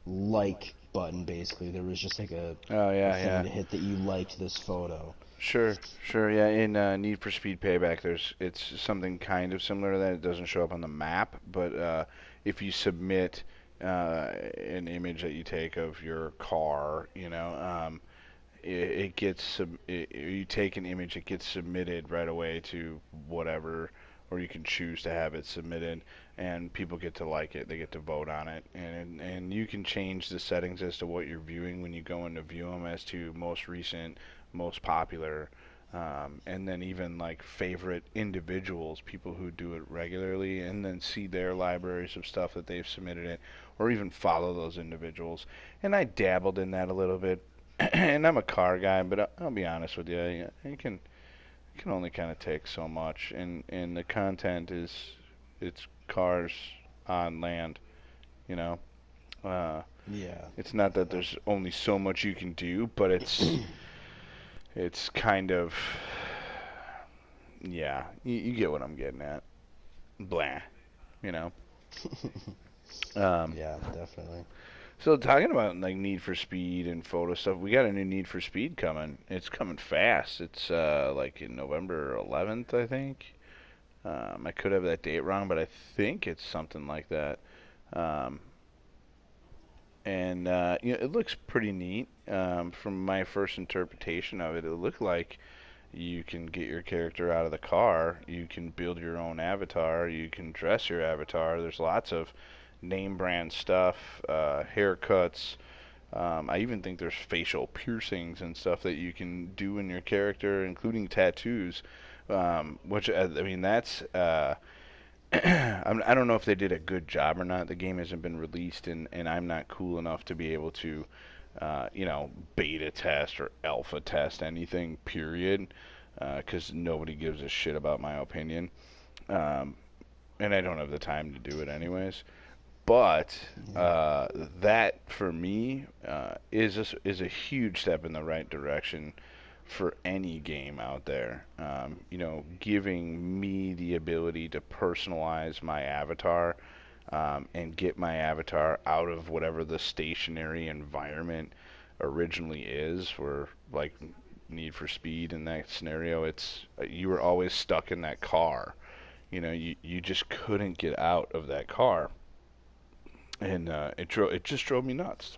[SPEAKER 2] like button basically. There was just like
[SPEAKER 1] Oh
[SPEAKER 2] a
[SPEAKER 1] yeah,
[SPEAKER 2] thing
[SPEAKER 1] yeah.
[SPEAKER 2] to hit that you liked this photo.
[SPEAKER 1] Sure, sure. Yeah, in Need for Speed Payback, it's something kind of similar to that. It doesn't show up on the map, but if you submit an image that you take of your car, it gets you take an image, it gets submitted right away to whatever, or you can choose to have it submitted, and people get to like it. They get to vote on it, and you can change the settings as to what you're viewing when you go in to view them as to most recent, most popular. And then even like favorite individuals, people who do it regularly, and then see their libraries of stuff that they've submitted it, or even follow those individuals. And I dabbled in that a little bit, and I'm a car guy, but I'll be honest with you, you can only kind of take so much, and the content is it's cars on land, you know. Uh,
[SPEAKER 2] Yeah.
[SPEAKER 1] it's not that there's only so much you can do, but it's kind of yeah, you get what I'm getting at. Blah, you know. Um,
[SPEAKER 2] Yeah, definitely.
[SPEAKER 1] so talking about like Need for Speed and photo stuff, we got a new Need for Speed coming. It's coming fast. It's like in November 11th, I think. I could have that date wrong, but I think it's something like that. Um, and it looks pretty neat. From my first interpretation of it, it looked like you can get your character out of the car. You can build your own avatar. You can dress your avatar. There's lots of name brand stuff, haircuts. I even think there's facial piercings and stuff that you can do in your character, including tattoos. Which I mean, that's I don't know if they did a good job or not. The game hasn't been released, and I'm not cool enough to be able to, beta test or alpha test anything. Period, because nobody gives a shit about my opinion, um, and I don't have the time to do it anyways. But
[SPEAKER 2] Yeah.
[SPEAKER 1] that for me is a huge step in the right direction for any game out there. Giving me the ability to personalize my avatar and get my avatar out of whatever the stationary environment originally is, for like Need for Speed in that scenario. It's you were always stuck in that car. You just couldn't get out of that car, and it just drove me nuts.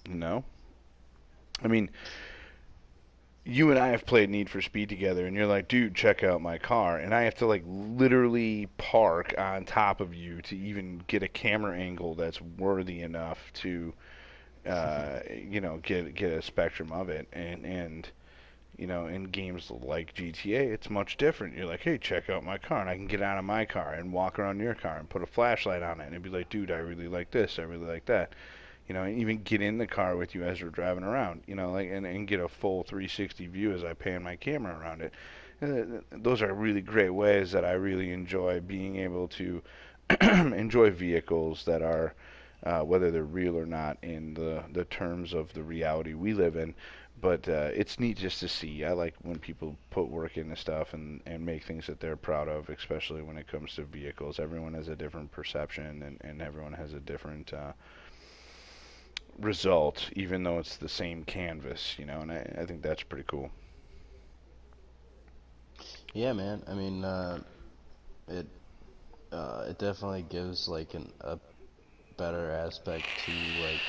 [SPEAKER 1] You know, I mean, you and I have played Need for Speed together, and you're like, dude, check out my car, and I have to like literally park on top of you to even get a camera angle that's worthy enough to, get a spectrum of it, and in games like GTA, it's much different. You're like, hey, check out my car, and I can get out of my car and walk around your car and put a flashlight on it, and be like, dude, I really like this, I really like that. And even get in the car with you as we're driving around, like, and get a full 360 view as I pan my camera around it. Those are really great ways that I really enjoy being able to enjoy vehicles that are, whether they're real or not, in the terms of the reality we live in. But it's neat just to see. I like when people put work into stuff and make things that they're proud of, especially when it comes to vehicles. Everyone has a different perception, and everyone has a different result, even though it's the same canvas, and I think that's pretty cool.
[SPEAKER 2] Yeah, man. I mean, it it definitely gives like a better aspect to, like,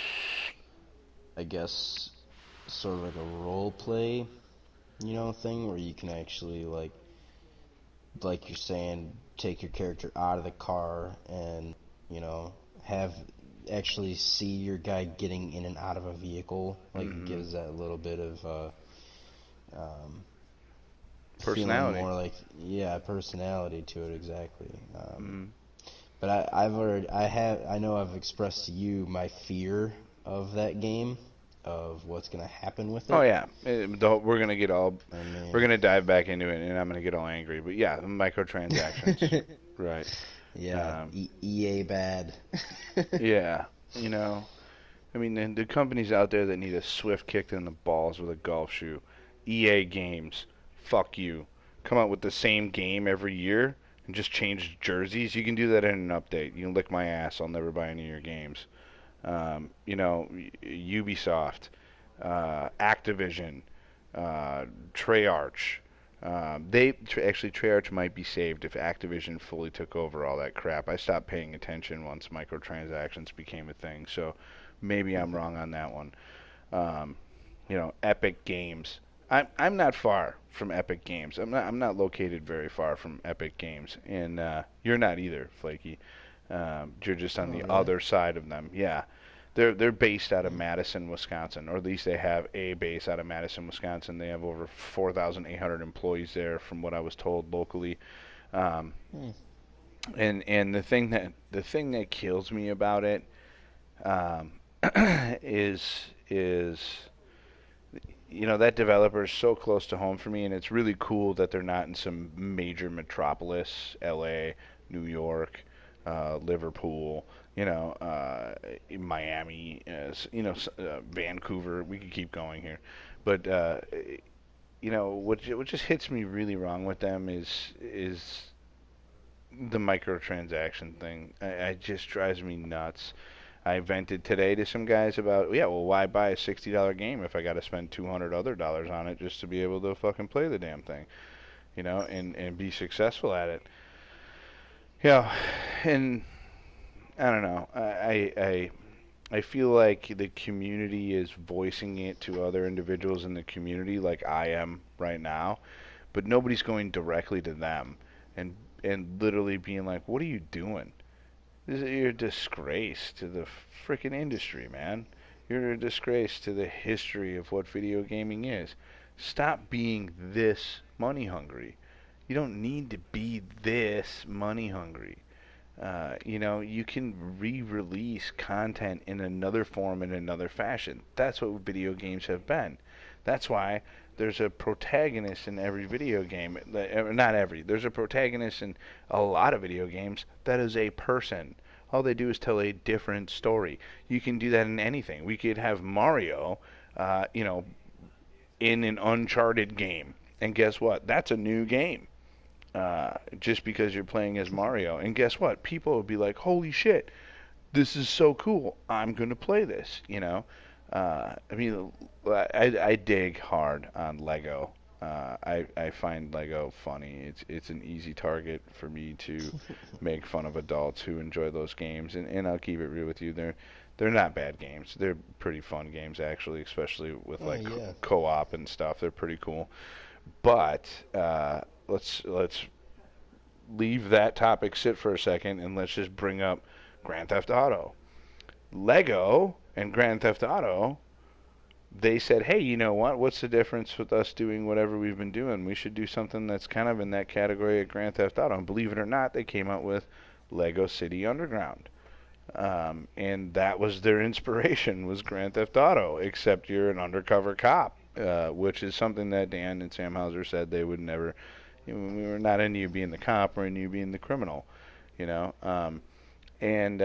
[SPEAKER 2] I guess, sort of like a role play, thing where you can actually, like you're saying, take your character out of the car and, have actually see your guy getting in and out of a vehicle. Like, it
[SPEAKER 1] Hmm.
[SPEAKER 2] gives that little bit of um, feeling
[SPEAKER 1] Personality.
[SPEAKER 2] more like, yeah, personality to it, exactly.
[SPEAKER 1] Hmm.
[SPEAKER 2] But I know I've expressed to you my fear of that game, of what's gonna happen with
[SPEAKER 1] Oh
[SPEAKER 2] it.
[SPEAKER 1] yeah,
[SPEAKER 2] I
[SPEAKER 1] we're
[SPEAKER 2] mean,
[SPEAKER 1] gonna dive back into it, and I'm gonna get all angry. But yeah, the microtransactions, right?
[SPEAKER 2] yeah,
[SPEAKER 1] Um,
[SPEAKER 2] EA bad.
[SPEAKER 1] yeah, you know, I mean, the companies out there that need a swift kick in the balls with a golf shoe, EA Games, fuck you. Come out with the same game every year and just change jerseys. You can do that in an update. You can lick my ass. I'll never buy any of your games. Ubisoft, Activision, uh, Treyarch. Actually, Treyarch might be saved if Activision fully took over all that crap. I stopped paying attention once microtransactions became a thing, so maybe I'm wrong on that one. Um, Epic Games. I'm not far from Epic Games. I'm not located very far from Epic Games, and you're not either, Flakey. You're just on
[SPEAKER 2] Oh,
[SPEAKER 1] the
[SPEAKER 2] really?
[SPEAKER 1] other side of them. Yeah, they're based out of Madison, Wisconsin, or at least they have a base out of Madison, Wisconsin. They have over 4,800 employees there, from what I was told locally. Um,
[SPEAKER 2] Hmm.
[SPEAKER 1] and the thing that kills me about it, um, is that developer is so close to home for me, and it's really cool that they're not in some major metropolis, L.A., New York, Liverpool, Miami, Vancouver. We could keep going here, but what just hits me really wrong with them is the microtransaction thing. It just drives me nuts. I vented today to some guys about, yeah, well, why buy a $60 game if I got to spend 200 other dollars on it just to be able to fucking play the damn thing, and be successful at it. Yeah, and I don't know. I feel like the community is voicing it to other individuals in the community, like I am right now, but nobody's going directly to them and literally being like, "What are you doing? You're a disgrace to the freaking industry, man. You're a disgrace to the history of what video gaming is. Stop being this money hungry. You don't need to be this money hungry. You can re-release content in another form, in another fashion. That's what video games have been. That's why there's a protagonist in every video game. Not every. There's a protagonist in a lot of video games that is a person. All they do is tell a different story. You can do that in anything. We could have Mario, uh, you know, in an Uncharted game, and guess what? That's a new game. just because you're playing as Mario. And guess what? People will be like, "Holy shit, this is so cool! I'm gonna play this." I mean, I dig hard on Lego. I find Lego funny. It's an easy target for me to make fun of adults who enjoy those games. And I'll keep it real with you. They're not bad games. They're pretty fun games actually, especially with
[SPEAKER 2] Oh
[SPEAKER 1] like
[SPEAKER 2] yeah.
[SPEAKER 1] co-op and stuff. They're pretty cool. But let's leave that topic sit for a second and let's just bring up Grand Theft Auto. Lego and Grand Theft Auto, they said, hey, you know what? What's the difference with us doing whatever we've been doing? We should do something that's kind of in that category of Grand Theft Auto. And believe it or not, they came out with Lego City Underground. And that was their inspiration was Grand Theft Auto, except you're an undercover cop, which is something that Dan and Sam Hauser said they would never. We were not into you being the cop, we're into you being the criminal, you know. And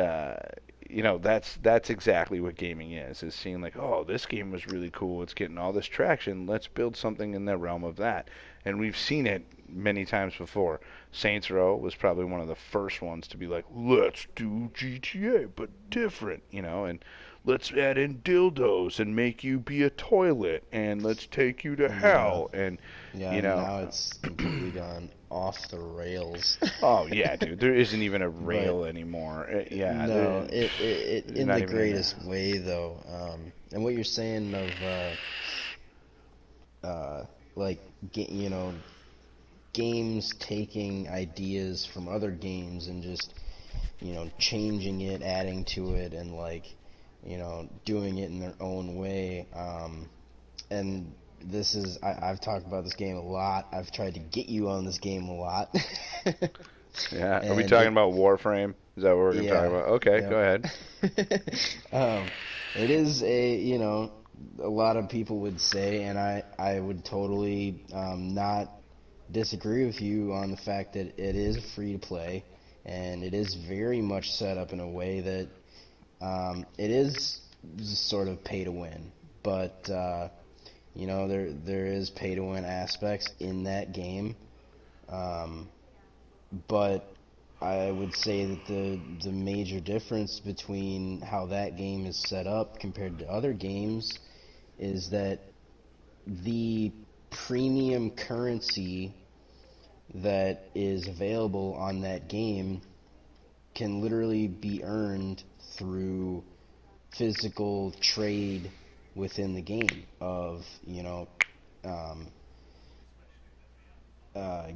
[SPEAKER 1] that's exactly what gaming is seeing like, oh, this game was really cool, it's getting all this traction, let's build something in the realm of that. And we've seen it many times before. Saints Row was probably one of the first ones to be like, let's do GTA but different, and let's add in dildos and make you be a toilet and let's take you to
[SPEAKER 2] Yeah.
[SPEAKER 1] hell. And
[SPEAKER 2] Yeah,
[SPEAKER 1] you
[SPEAKER 2] and
[SPEAKER 1] know
[SPEAKER 2] now it's completely gone off the rails.
[SPEAKER 1] oh yeah, dude, there isn't even a
[SPEAKER 2] But
[SPEAKER 1] rail anymore. Yeah,
[SPEAKER 2] no,
[SPEAKER 1] they're
[SPEAKER 2] it
[SPEAKER 1] they're
[SPEAKER 2] in
[SPEAKER 1] not
[SPEAKER 2] the
[SPEAKER 1] even in a.
[SPEAKER 2] greatest way though. And what you're saying of like games taking ideas from other games and just changing it, adding to it, and like doing it in their own way. And this is I've talked about this game a lot. I've tried to get you on this game a lot.
[SPEAKER 1] Yeah, are we
[SPEAKER 2] And
[SPEAKER 1] talking about Warframe? Is that what we're gonna talk
[SPEAKER 2] yeah,
[SPEAKER 1] about? Okay, go
[SPEAKER 2] yep.
[SPEAKER 1] ahead.
[SPEAKER 2] um, it is a lot of people would say, and I would totally not disagree with you on the fact that it is free to play, and it is very much set up in a way that it is sort of pay to win, but there is pay to win aspects in that game. Um, but I would say that the major difference between how that game is set up compared to other games is that the premium currency that is available on that game can literally be earned through physical trade within the game of um,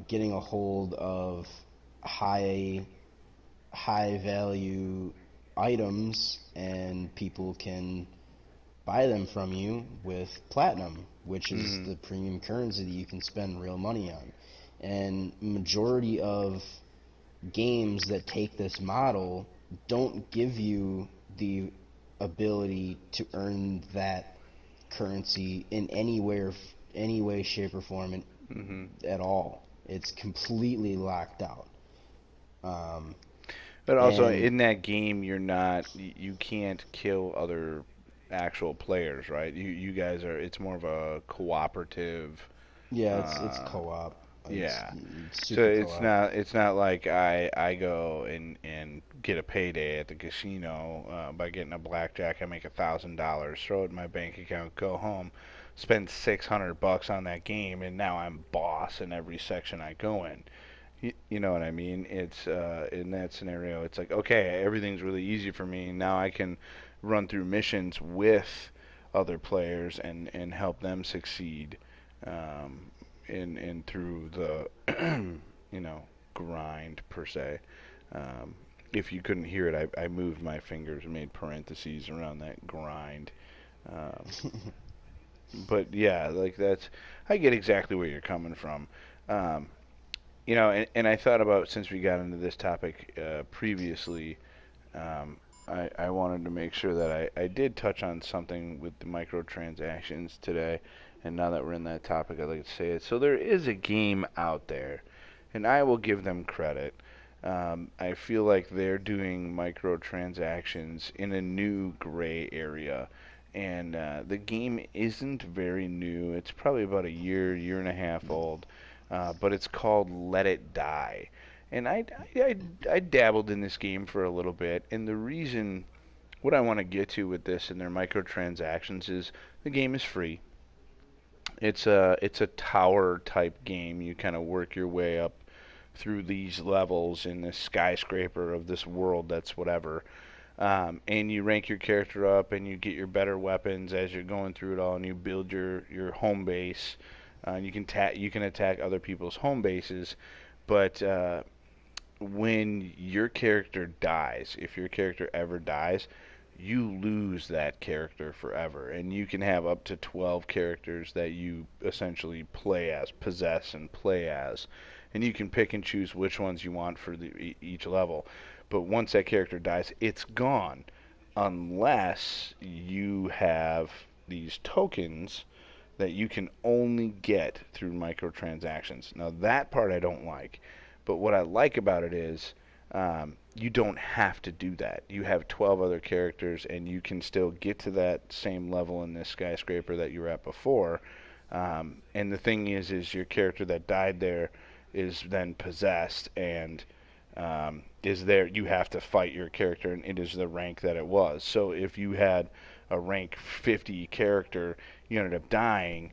[SPEAKER 2] getting a hold of high high value items, and people can buy them from you with platinum, which is
[SPEAKER 1] Hmm.
[SPEAKER 2] the premium currency that you can spend real money on. And majority of games that take this model don't give you the ability to earn that currency in any way, shape, or form,
[SPEAKER 1] Hmm.
[SPEAKER 2] at all. It's completely locked out. Um,
[SPEAKER 1] But also
[SPEAKER 2] and
[SPEAKER 1] in that game, you can't kill other actual players, right? You guys are. It's more of a cooperative.
[SPEAKER 2] yeah, it's
[SPEAKER 1] Uh,
[SPEAKER 2] co-op.
[SPEAKER 1] yeah.
[SPEAKER 2] It's
[SPEAKER 1] So
[SPEAKER 2] super co-op.
[SPEAKER 1] it's not like I go and get a payday at the casino by getting a blackjack. I make $1,000, throw it in my bank account, go home, spend $600 on that game, and now I'm boss in every section I go in. You know what I mean? It's in that scenario, it's like okay, everything's really easy for me now. I can run through missions with other players and help them succeed. Um, in through the you know grind per se. Um, if you couldn't hear it, I moved my fingers and made parentheses around that grind. Um, but yeah, like that's I get exactly where you're coming from. Um, and I thought about since we got into this topic previously, um, I wanted to make sure that I did touch on something with the microtransactions today. And now that we're in that topic, I'd like to say it. So there is a game out there, and I will give them credit. I feel like they're doing microtransactions in a new gray area. And the game isn't very new. It's probably about a year, year and a half old. but it's called Let It Die. And I dabbled in this game for a little bit, and the reason what I want to get to with this and their microtransactions is the game is free. It's a tower type game. You kind of work your way up through these levels in this skyscraper of this world that's whatever. And you rank your character up and you get your better weapons as you're going through it all, and you build your home base. You can attack other people's home bases, but when your character dies, if your character ever dies, you lose that character forever. And you can have up to 12 characters that you essentially play as, possess, and play as. And you can pick and choose which ones you want for each level. But once that character dies, it's gone. Unless you have these tokens that you can only get through microtransactions. Now, that part I don't like. But what I like about it is you don't have to do that. You have 12 other characters, and you can still get to that same level in this skyscraper that you were at before. And the thing is your character that died there is then possessed and is there. You have to fight your character, and it is the rank that it was. So if you had a rank 50 character, you ended up dying.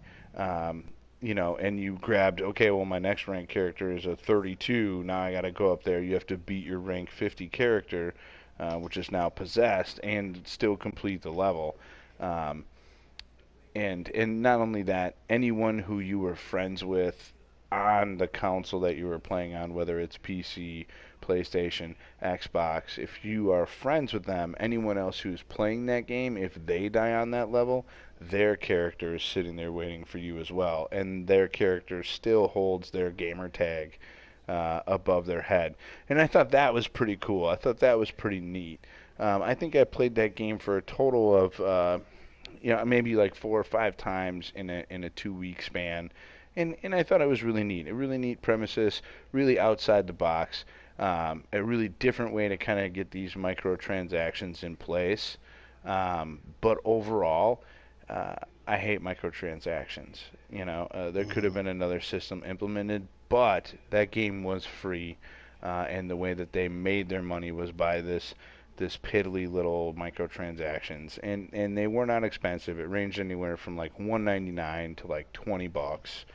[SPEAKER 1] And you grabbed, okay, well, my next rank character is a 32. Now I got to go up there. You have to beat your rank 50 character, which is now possessed, and still complete the level. Um, and not only that, anyone who you were friends with on the console that you were playing on, whether it's PC, PlayStation, Xbox, if you are friends with them, anyone else who's playing that game, if they die on that level, their character is sitting there waiting for you as well, and their character still holds their gamer tag above their head. And I thought that was pretty cool. I thought that was pretty neat. I think I played that game for a total of maybe like 4 or 5 times in a 2 week span, and I thought it was really neat. A really neat premises, really outside the box, a really different way to kind of get these microtransactions in place. But overall, uh, I hate microtransactions. There could have
[SPEAKER 2] Mhm.
[SPEAKER 1] been another system implemented, but that game was free, and the way that they made their money was by this piddly little microtransactions, and they were not expensive. It ranged anywhere from like 1.99 to like $20.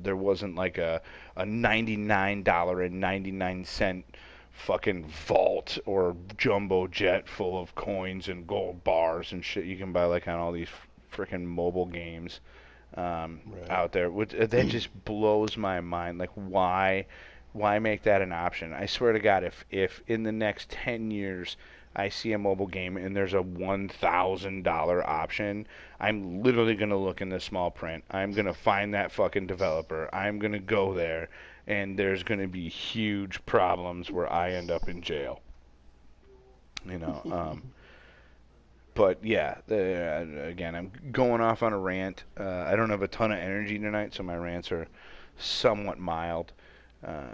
[SPEAKER 1] There wasn't like a $99.99 fucking vault or jumbo jet full of coins and gold bars and shit you can buy like on all these freaking mobile games
[SPEAKER 2] Right.
[SPEAKER 1] out there. Which that just blows my mind. Like why make that an option? I swear to God, if in the next 10 years I see a mobile game and there's a $1,000 option, I'm literally going to look in the small print. I'm going to find that fucking developer. I'm going to go there, and there's going to be huge problems where I end up in jail. You know, but yeah, again, I'm going off on a rant. I don't have a ton of energy tonight, so my rants are somewhat mild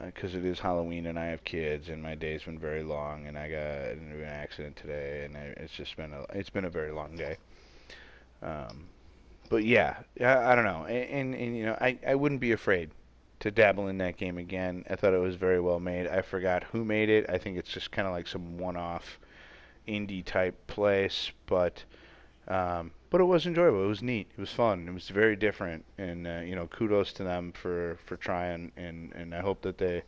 [SPEAKER 1] because it is Halloween and I have kids and my day's been very long and I got into an accident today and it's been a very long day. Um, but yeah, I don't know, and I wouldn't be afraid to dabble in that game again. I thought it was very well made. I forgot who made it. I think it's just kind of like some one-off indie type place, but it was enjoyable. It was neat. It was fun. It was very different, and kudos to them for trying. And I hope that they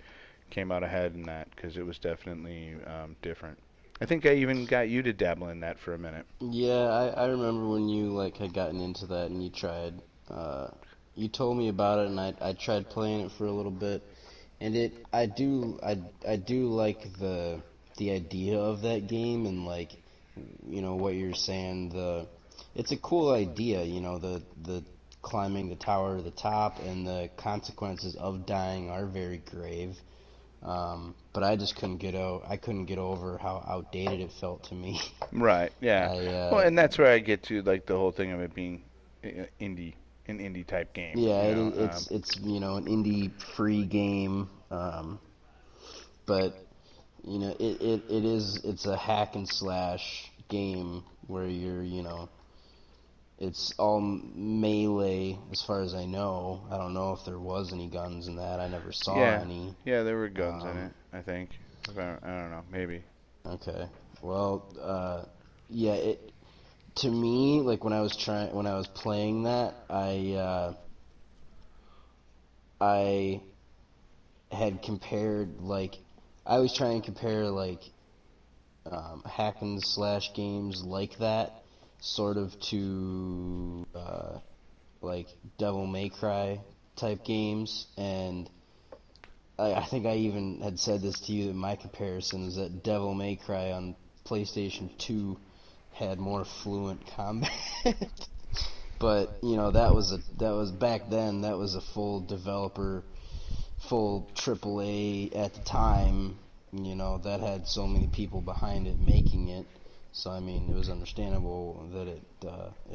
[SPEAKER 1] came out ahead in that because it was definitely different. I think I even got you to dabble in that for a minute.
[SPEAKER 2] Yeah, I remember when you like had gotten into that and you tried. Uh, you told me about it, and I tried playing it for a little bit, and I do like the idea of that game, and like what you're saying. It's a cool idea, the climbing the tower to the top, and the consequences of dying are very grave. But I just I couldn't get over how outdated it felt to me.
[SPEAKER 1] Right. Yeah.
[SPEAKER 2] I
[SPEAKER 1] Well, and that's where I get to like the whole thing of it being indie, an indie type game.
[SPEAKER 2] Yeah,
[SPEAKER 1] You
[SPEAKER 2] it,
[SPEAKER 1] know.
[SPEAKER 2] it's an indie free game, but it's a hack and slash game where you're it's all melee as far as I know. I don't know if there was any guns in that. I never saw
[SPEAKER 1] Yeah,
[SPEAKER 2] any.
[SPEAKER 1] yeah, there were guns in
[SPEAKER 2] Um,
[SPEAKER 1] it. I think. I don't know. Maybe.
[SPEAKER 2] okay. Well, yeah. To me, like when I was playing that, I had compared like I was trying to compare like hack and slash games like that, sort of to like Devil May Cry type games, and I think I even had said this to you that my comparison is that Devil May Cry on PlayStation 2 had more fluent combat. But that was back then. That was a full developer, full AAA at the time. That had so many people behind it making it. So I mean, it was understandable that it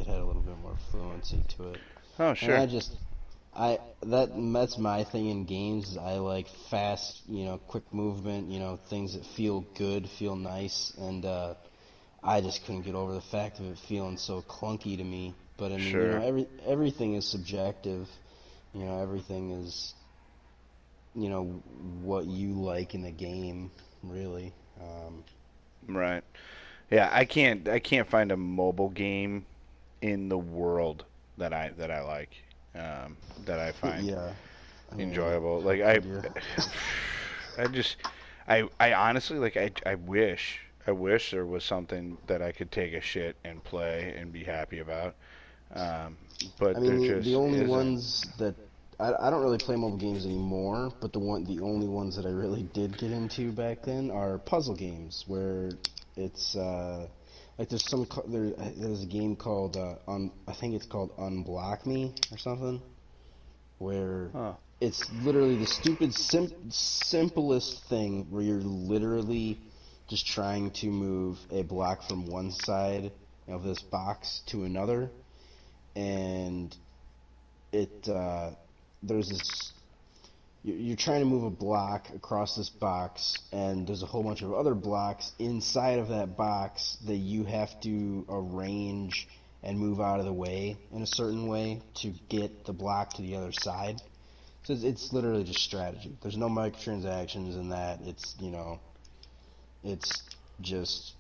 [SPEAKER 2] had a little bit more fluency to it.
[SPEAKER 1] Oh,
[SPEAKER 2] And
[SPEAKER 1] sure.
[SPEAKER 2] that's my thing in games. Is I like fast, quick movement, things that feel good, feel nice, and I just couldn't get over the fact of it feeling so clunky to me. But I mean,
[SPEAKER 1] Sure.
[SPEAKER 2] everything is subjective. Everything is, what you like in the game, really.
[SPEAKER 1] Right. Yeah, I can't find a mobile game in the world that I like, that I find
[SPEAKER 2] Yeah, I mean,
[SPEAKER 1] enjoyable.
[SPEAKER 2] how
[SPEAKER 1] Like
[SPEAKER 2] could you?
[SPEAKER 1] I just, I honestly like I wish there was something that I could take a shit and play and be happy about. Um,
[SPEAKER 2] I
[SPEAKER 1] but
[SPEAKER 2] mean,
[SPEAKER 1] there
[SPEAKER 2] the
[SPEAKER 1] just
[SPEAKER 2] only
[SPEAKER 1] isn't.
[SPEAKER 2] ones that I don't really play mobile games anymore, but the only ones that I really did get into back then are puzzle games, where it's like there's a game called I think it's called Unblock Me or something, where
[SPEAKER 1] Huh.
[SPEAKER 2] it's literally the simplest thing where you're literally just trying to move a block from one side of this box to another, and it there's this you're trying to move a block across this box, and there's a whole bunch of other blocks inside of that box that you have to arrange and move out of the way in a certain way to get the block to the other side. So it's literally just strategy. There's no microtransactions in that. It's just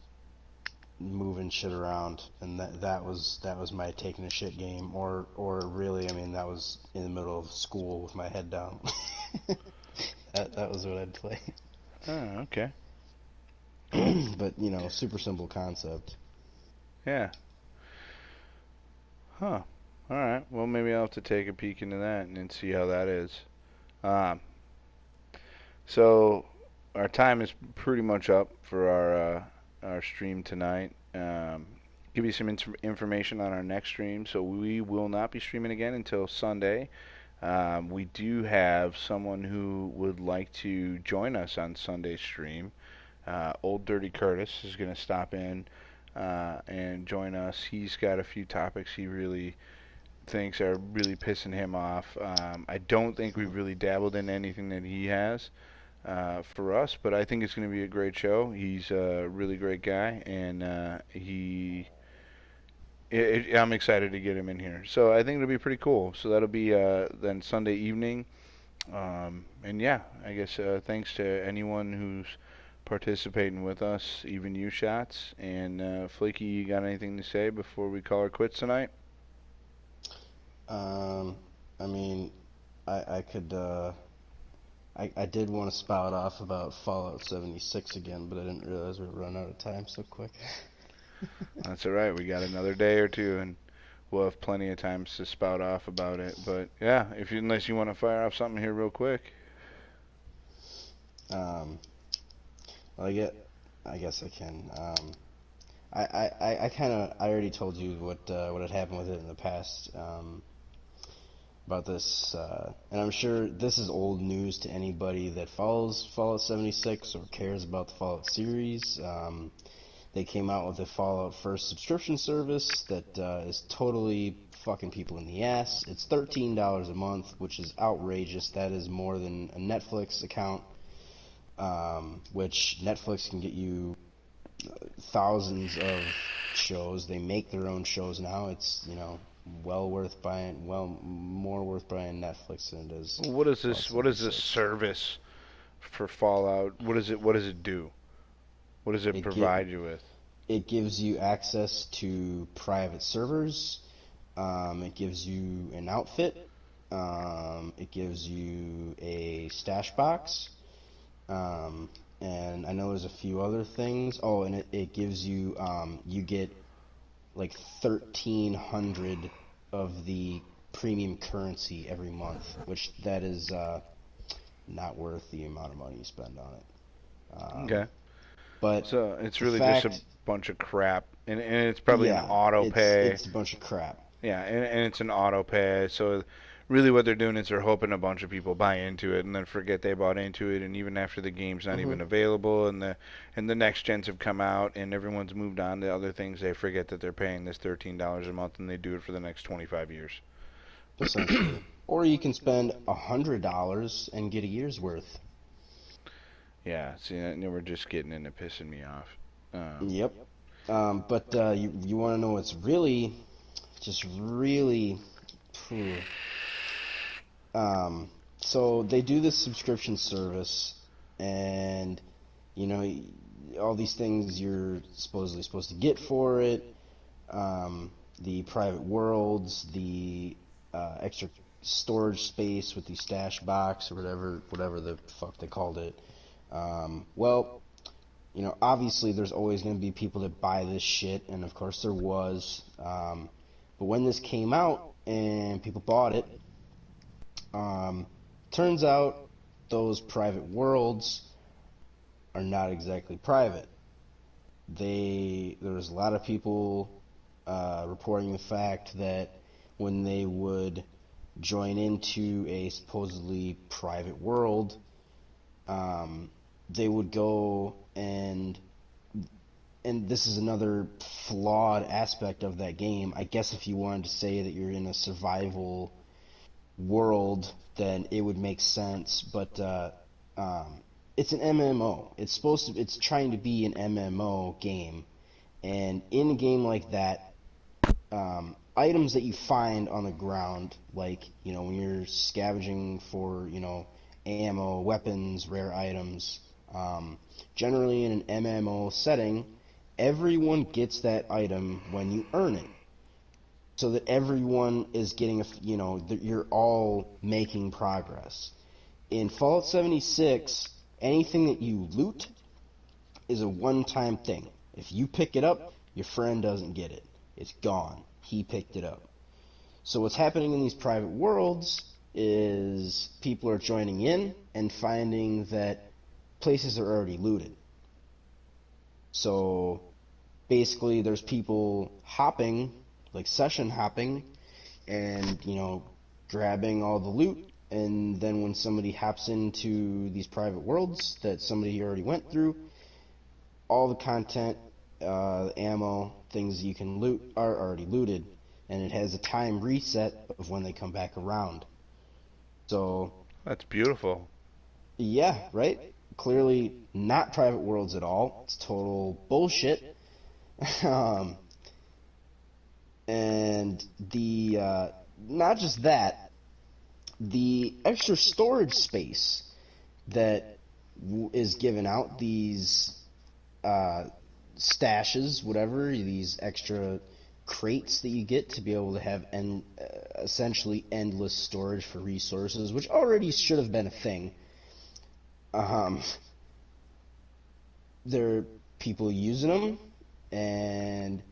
[SPEAKER 2] moving shit around, and that was my taking a shit game, or really, I mean, that was in the middle of school with my head down. That was what I'd play.
[SPEAKER 1] Oh, okay. Cool.
[SPEAKER 2] But super simple concept.
[SPEAKER 1] Yeah. Huh. All right. Well, maybe I'll have to take a peek into that and see how that is. Um, so our time is pretty much up for our stream tonight. Give you some information on our next stream. So we will not be streaming again until Sunday. We do have someone who would like to join us on Sunday's stream. Old Dirty Curtis is going to stop in and join us. He's got a few topics he really thinks are really pissing him off. I don't think we've really dabbled in anything that he has for us, but I think it's going to be a great show. He's a really great guy, and I'm excited to get him in here. So I think it'll be pretty cool. So that'll be then Sunday evening. And yeah, I guess thanks to anyone who's participating with us, even you shots. And Flakey, you got anything to say before we call her quits tonight?
[SPEAKER 2] um I mean, I could I did want to spout off about Fallout 76 again, but I didn't realize we'd run out of time so quick.
[SPEAKER 1] That's all right. We got another day or two, and we'll have plenty of times to spout off about it. But yeah, unless you want to fire off something here real quick.
[SPEAKER 2] um well, I guess I can. I kind of I already told you what had happened with it in the past, about this, and I'm sure this is old news to anybody that follows Fallout 76 or cares about the Fallout series. They came out with a Fallout First subscription service that is totally fucking people in the ass. It's $13 a month, which is outrageous. That is more than a Netflix account, which Netflix can get you thousands of shows. They make their own shows now. It's, well worth buying, more worth buying Netflix than it is
[SPEAKER 1] What is
[SPEAKER 2] Fallout
[SPEAKER 1] this? What is this
[SPEAKER 2] 76.
[SPEAKER 1] service for Fallout? What is it? What does it do? What does it
[SPEAKER 2] It get
[SPEAKER 1] provide you with?
[SPEAKER 2] it gives you access to private servers. It gives you an outfit. It gives you a stash box. And I know there's a few other things. Oh, and it gives you, you get like 1,300 of the premium currency every month, which that is not worth the amount of money you spend on it.
[SPEAKER 1] Okay.
[SPEAKER 2] But
[SPEAKER 1] So it's
[SPEAKER 2] the
[SPEAKER 1] really just a
[SPEAKER 2] fact,
[SPEAKER 1] bunch of crap, and it's probably an
[SPEAKER 2] yeah,
[SPEAKER 1] auto pay.
[SPEAKER 2] it's a bunch of crap.
[SPEAKER 1] Yeah, and it's an auto pay. So really, what they're doing is they're hoping a bunch of people buy into it and then forget they bought into it, and even after the game's not
[SPEAKER 2] hmm
[SPEAKER 1] even available, and the next gens have come out and everyone's moved on to other things, they forget that they're paying this $13 a month, and they do it for the next 25 years.
[SPEAKER 2] Essentially. Or you can spend $100 and get a year's worth.
[SPEAKER 1] Yeah, see, we're just getting into pissing me off. Um,
[SPEAKER 2] Yep. But you want to know what's really, just really, phew. So they do this subscription service, and you know all these things you're supposedly supposed to get for it. The private worlds, the extra storage space with the stash box or whatever the fuck they called it. Well, obviously there's always going to be people that buy this shit, and of course there was. But when this came out and people bought it, um, turns out those private worlds are not exactly private. There was a lot of people reporting the fact that when they would join into a supposedly private world, they would go and this is another flawed aspect of that game. I guess if you wanted to say that you're in a survival world, then it would make sense. But it's an MMO. It's trying to be an MMO game, and in a game like that, items that you find on the ground, like when you're scavenging for ammo, weapons, rare items, generally in an MMO setting, everyone gets that item when you earn it, so that everyone is getting that you're all making progress. In Fallout 76, anything that you loot is a one-time thing. If you pick it up, your friend doesn't get it. It's gone. He picked it up. So what's happening in these private worlds is people are joining in and finding that places are already looted. So basically there's people hopping, like session hopping, and grabbing all the loot, and then when somebody hops into these private worlds that somebody already went through, all the content, ammo, things you can loot are already looted, and it has a time reset of when they come back around. So
[SPEAKER 1] that's beautiful.
[SPEAKER 2] yeah, right? Clearly not private worlds at all. It's total bullshit. um, and the not just that, the extra storage space that is given out, these stashes, whatever, these extra crates that you get to be able to have essentially endless storage for resources, which already should have been a thing. There are people using them and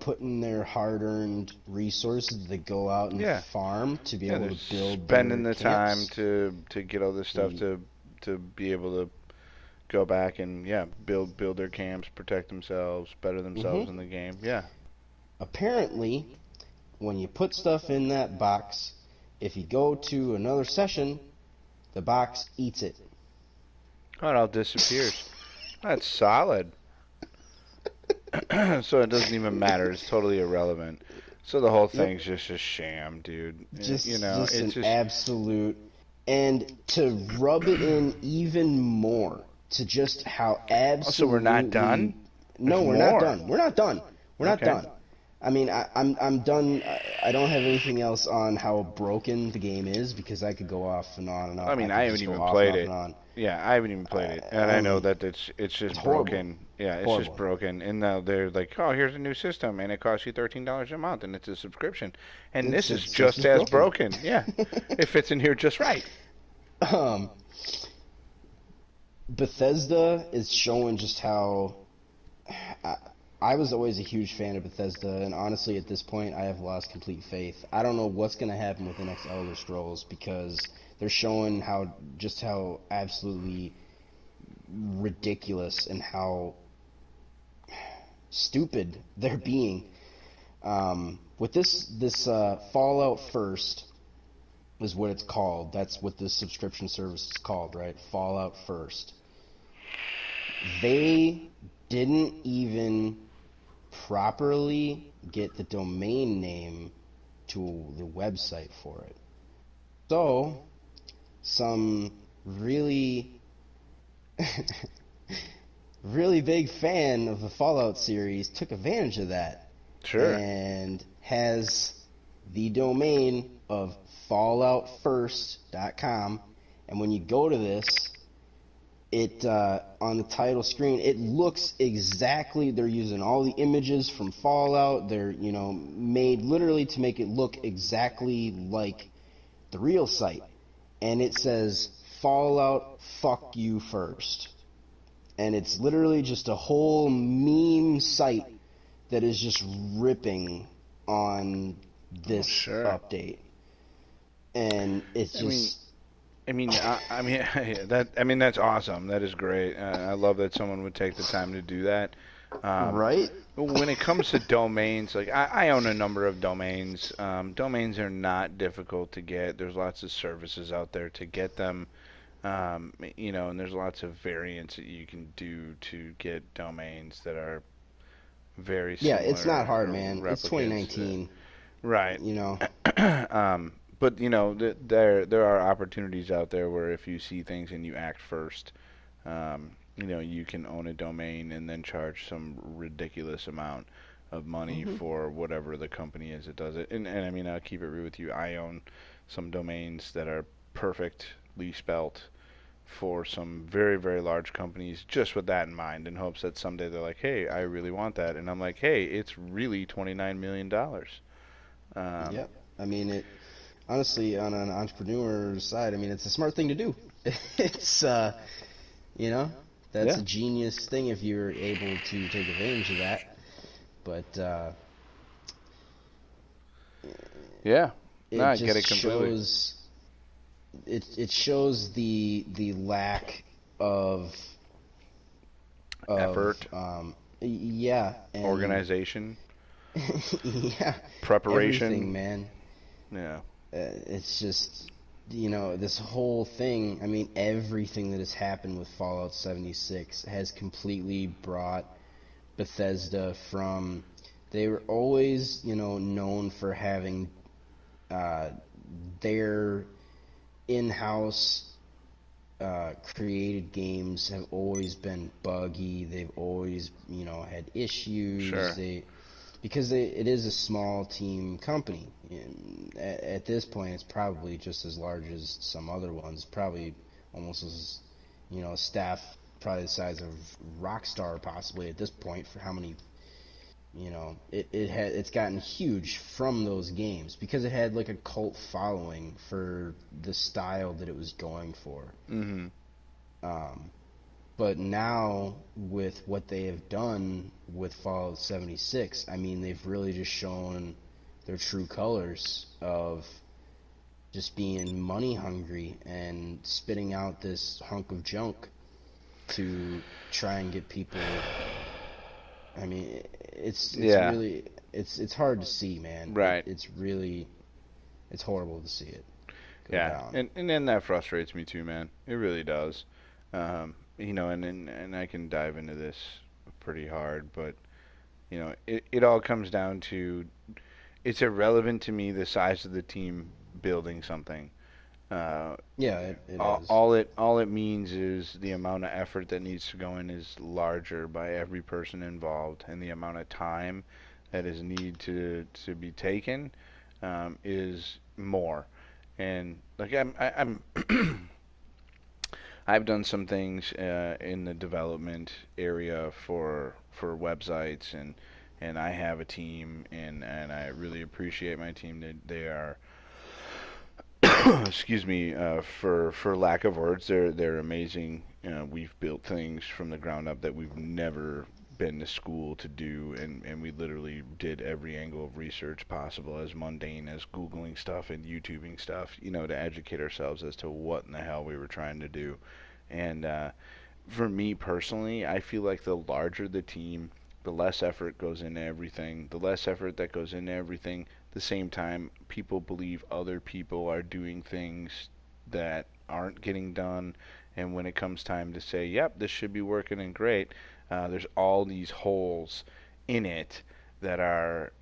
[SPEAKER 2] putting their hard-earned resources that go out and
[SPEAKER 1] Yeah,
[SPEAKER 2] farm to be
[SPEAKER 1] yeah,
[SPEAKER 2] able
[SPEAKER 1] they're
[SPEAKER 2] to build
[SPEAKER 1] spending
[SPEAKER 2] their
[SPEAKER 1] the time
[SPEAKER 2] camps.
[SPEAKER 1] to get all this stuff
[SPEAKER 2] The
[SPEAKER 1] to be able to go back and yeah, build their camps, protect themselves, better themselves
[SPEAKER 2] hmm
[SPEAKER 1] in the game. Yeah.
[SPEAKER 2] Apparently, when you put stuff in that box, if you go to another session, the box eats it.
[SPEAKER 1] Oh, it all disappears. That's solid. So it doesn't even matter. It's totally irrelevant. So the whole
[SPEAKER 2] Yep,
[SPEAKER 1] thing's just a sham, dude.
[SPEAKER 2] just
[SPEAKER 1] It's
[SPEAKER 2] an
[SPEAKER 1] just.
[SPEAKER 2] absolute. And to rub it in even more to just how
[SPEAKER 1] Also, we're not
[SPEAKER 2] absolutely
[SPEAKER 1] done. There's
[SPEAKER 2] No, we're not
[SPEAKER 1] more.
[SPEAKER 2] done. We're not done. We're not
[SPEAKER 1] Okay.
[SPEAKER 2] done. I mean, I'm done. I don't have anything else on how broken the game is because I could go off and on and on.
[SPEAKER 1] I
[SPEAKER 2] I
[SPEAKER 1] mean, I
[SPEAKER 2] could
[SPEAKER 1] haven't
[SPEAKER 2] just go
[SPEAKER 1] even
[SPEAKER 2] off and
[SPEAKER 1] played
[SPEAKER 2] off and
[SPEAKER 1] it.
[SPEAKER 2] on.
[SPEAKER 1] Yeah, I haven't even played it, and I know
[SPEAKER 2] And
[SPEAKER 1] that it's
[SPEAKER 2] it's
[SPEAKER 1] just
[SPEAKER 2] horrible,
[SPEAKER 1] broken. Yeah, it's just
[SPEAKER 2] horrible.
[SPEAKER 1] broken. And now they're like, oh, here's a new system, and it costs you $13 a month, and it's a subscription, and this is
[SPEAKER 2] It's just
[SPEAKER 1] just
[SPEAKER 2] as
[SPEAKER 1] as
[SPEAKER 2] broken.
[SPEAKER 1] broken. Yeah, it fits in here just right.
[SPEAKER 2] um, Bethesda is showing just how I, I was always a huge fan of Bethesda, and honestly, at this point, I have lost complete faith. I don't know what's going to happen with the next Elder Scrolls because they're showing how absolutely ridiculous and how stupid they're being. With this Fallout First is what it's called. That's what this subscription service is called, right? Fallout First. They didn't even properly get the domain name to the website for it. So, some really, really big fan of the Fallout series took advantage of that
[SPEAKER 1] Sure.
[SPEAKER 2] and has the domain of falloutfirst.com. And when you go to this, it on the title screen, it looks exactly. They're using all the images from Fallout. They're made literally to make it look exactly like the real site, and it says Fallout fuck you first, and it's literally just a whole meme site that is just ripping on
[SPEAKER 1] Oh,
[SPEAKER 2] this
[SPEAKER 1] sure.
[SPEAKER 2] update, and it's
[SPEAKER 1] I mean,
[SPEAKER 2] just
[SPEAKER 1] I mean that. I mean that's awesome. That is great. I love that someone would take the time to do that. Um,
[SPEAKER 2] right.
[SPEAKER 1] when it comes to domains, like I own a number of domains. Domains are not difficult to get. There's lots of services out there to get them. And there's lots of variants that you can do to get domains that are very
[SPEAKER 2] Yeah, it's not
[SPEAKER 1] similar
[SPEAKER 2] hard,
[SPEAKER 1] or
[SPEAKER 2] man. It's
[SPEAKER 1] replicas.
[SPEAKER 2] 2019.
[SPEAKER 1] Right.
[SPEAKER 2] You know.
[SPEAKER 1] But there are opportunities out there where if you see things and you act first, you can own a domain and then charge some ridiculous amount of money
[SPEAKER 2] Hmm.
[SPEAKER 1] for whatever the company is that does it. And I mean, I'll keep it real with you. I own some domains that are perfectly spelt for some very, very large companies just with that in mind in hopes that someday they're like, hey, I really want that. And I'm like, hey, it's really $29 million. Um,
[SPEAKER 2] Yep. I mean, it honestly on an entrepreneur side. I mean, it's a smart thing to do. It's you know, that's
[SPEAKER 1] yeah.
[SPEAKER 2] a genius thing if you're able to take advantage of that. But
[SPEAKER 1] Yeah. No,
[SPEAKER 2] it
[SPEAKER 1] I get
[SPEAKER 2] just
[SPEAKER 1] it completely.
[SPEAKER 2] shows the lack of of
[SPEAKER 1] Effort,
[SPEAKER 2] yeah, and
[SPEAKER 1] organization,
[SPEAKER 2] yeah, everything,
[SPEAKER 1] preparation.
[SPEAKER 2] man.
[SPEAKER 1] Yeah.
[SPEAKER 2] It's just this whole thing. I mean, everything that has happened with Fallout 76 has completely brought Bethesda from. They were always known for having uh, their in-house created games have always been buggy. They've always, had issues.
[SPEAKER 1] Sure.
[SPEAKER 2] It is a small team company. And at this point, it's probably just as large as some other ones. Probably almost as, staff probably the size of Rockstar possibly at this point for how many. It's gotten huge from those games because it had like a cult following for the style that it was going for.
[SPEAKER 1] Mhm.
[SPEAKER 2] Um, but now with what they have done with Fallout 76, I mean they've really just shown their true colors of just being money hungry and spitting out this hunk of junk to try and get people. I mean, it's
[SPEAKER 1] Yeah.
[SPEAKER 2] really it's hard to see, man.
[SPEAKER 1] Right.
[SPEAKER 2] It's horrible to see it go
[SPEAKER 1] Yeah.
[SPEAKER 2] down.
[SPEAKER 1] And then that frustrates me too, man. It really does. And I can dive into this pretty hard, but it all comes down to it's irrelevant to me the size of the team building something. Uh,
[SPEAKER 2] Yeah, it is.
[SPEAKER 1] all it means is the amount of effort that needs to go in is larger by every person involved, and the amount of time that is needed to be taken is more. And like I'm I've done some things in the development area for websites, and I have a team, and I really appreciate my team. They are excuse me, for lack of words, they're amazing. We've built things from the ground up that we've never been to school to do, and we literally did every angle of research possible, as mundane as Googling stuff and YouTubing stuff, to educate ourselves as to what in the hell we were trying to do. And for me personally, I feel like the larger the team, the less effort goes into everything. The less effort that goes into everything, the same time people believe other people are doing things that aren't getting done. And when it comes time to say, yep, this should be working and great, there's all these holes in it that are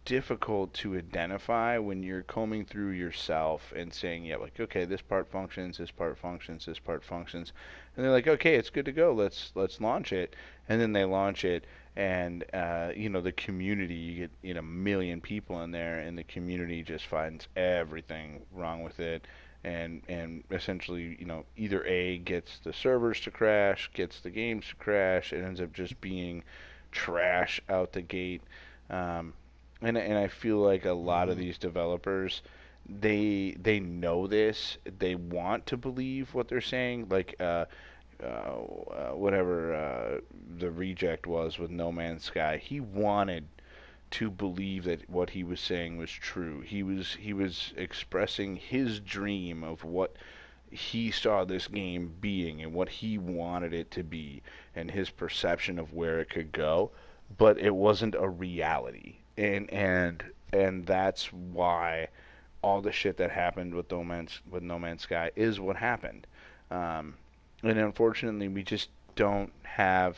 [SPEAKER 1] difficult to identify when you're combing through yourself and saying, yeah, like, okay, this part functions, this part functions, this part functions, and they're like, okay, it's good to go. Let's launch it, and then they launch it, and the community, you get a million people in there, and the community just finds everything wrong with it, and essentially, either A gets the servers to crash, gets the games to crash, it ends up just being trash out the gate. Um, and I feel like a lot of
[SPEAKER 2] Hmm.
[SPEAKER 1] these developers, they know this. They want to believe what they're saying. Like whatever the reject was with No Man's Sky, he wanted to believe that what he was saying was true. He was expressing his dream of what he saw this game being and what he wanted it to be and his perception of where it could go, but it wasn't a reality. And that's why all the shit that happened with No Man's Sky is what happened. Um, and unfortunately, we just don't have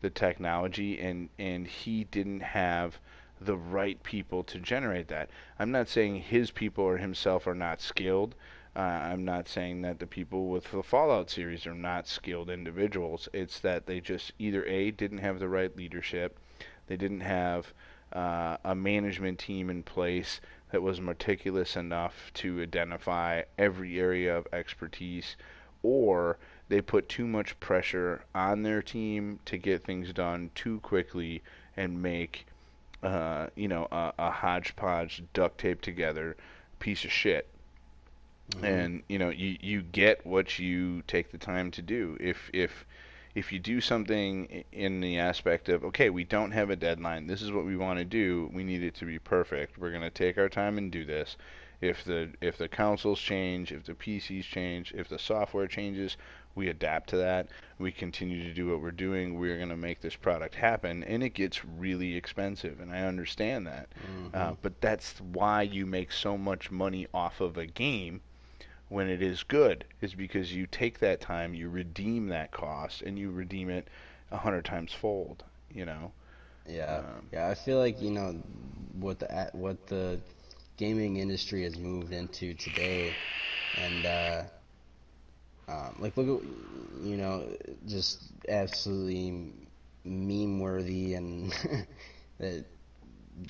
[SPEAKER 1] the technology, and he didn't have the right people to generate that. I'm not saying his people or himself are not skilled. I'm not saying that the people with the Fallout series are not skilled individuals. It's that they just either A, didn't have the right leadership, they didn't have a management team in place that was meticulous enough to identify every area of expertise, or they put too much pressure on their team to get things done too quickly and make a hodgepodge duct taped together piece of shit.
[SPEAKER 2] Hmm.
[SPEAKER 1] And you get what you take the time to do. If you do something in the aspect of, okay, we don't have a deadline, this is what we want to do, we need it to be perfect, we're going to take our time and do this. If the consoles change, if the PCs change, if the software changes, we adapt to that. We continue to do what we're doing. We're going to make this product happen, and it gets really expensive, and I understand that.
[SPEAKER 2] Hmm.
[SPEAKER 1] But that's why you make so much money off of a game when it is good, is because you take that time, you redeem that cost, and you redeem it 100 times fold. You know.
[SPEAKER 2] Yeah,
[SPEAKER 1] Um,
[SPEAKER 2] yeah. I feel like what the gaming industry has moved into today, and like look at just absolutely meme worthy, and that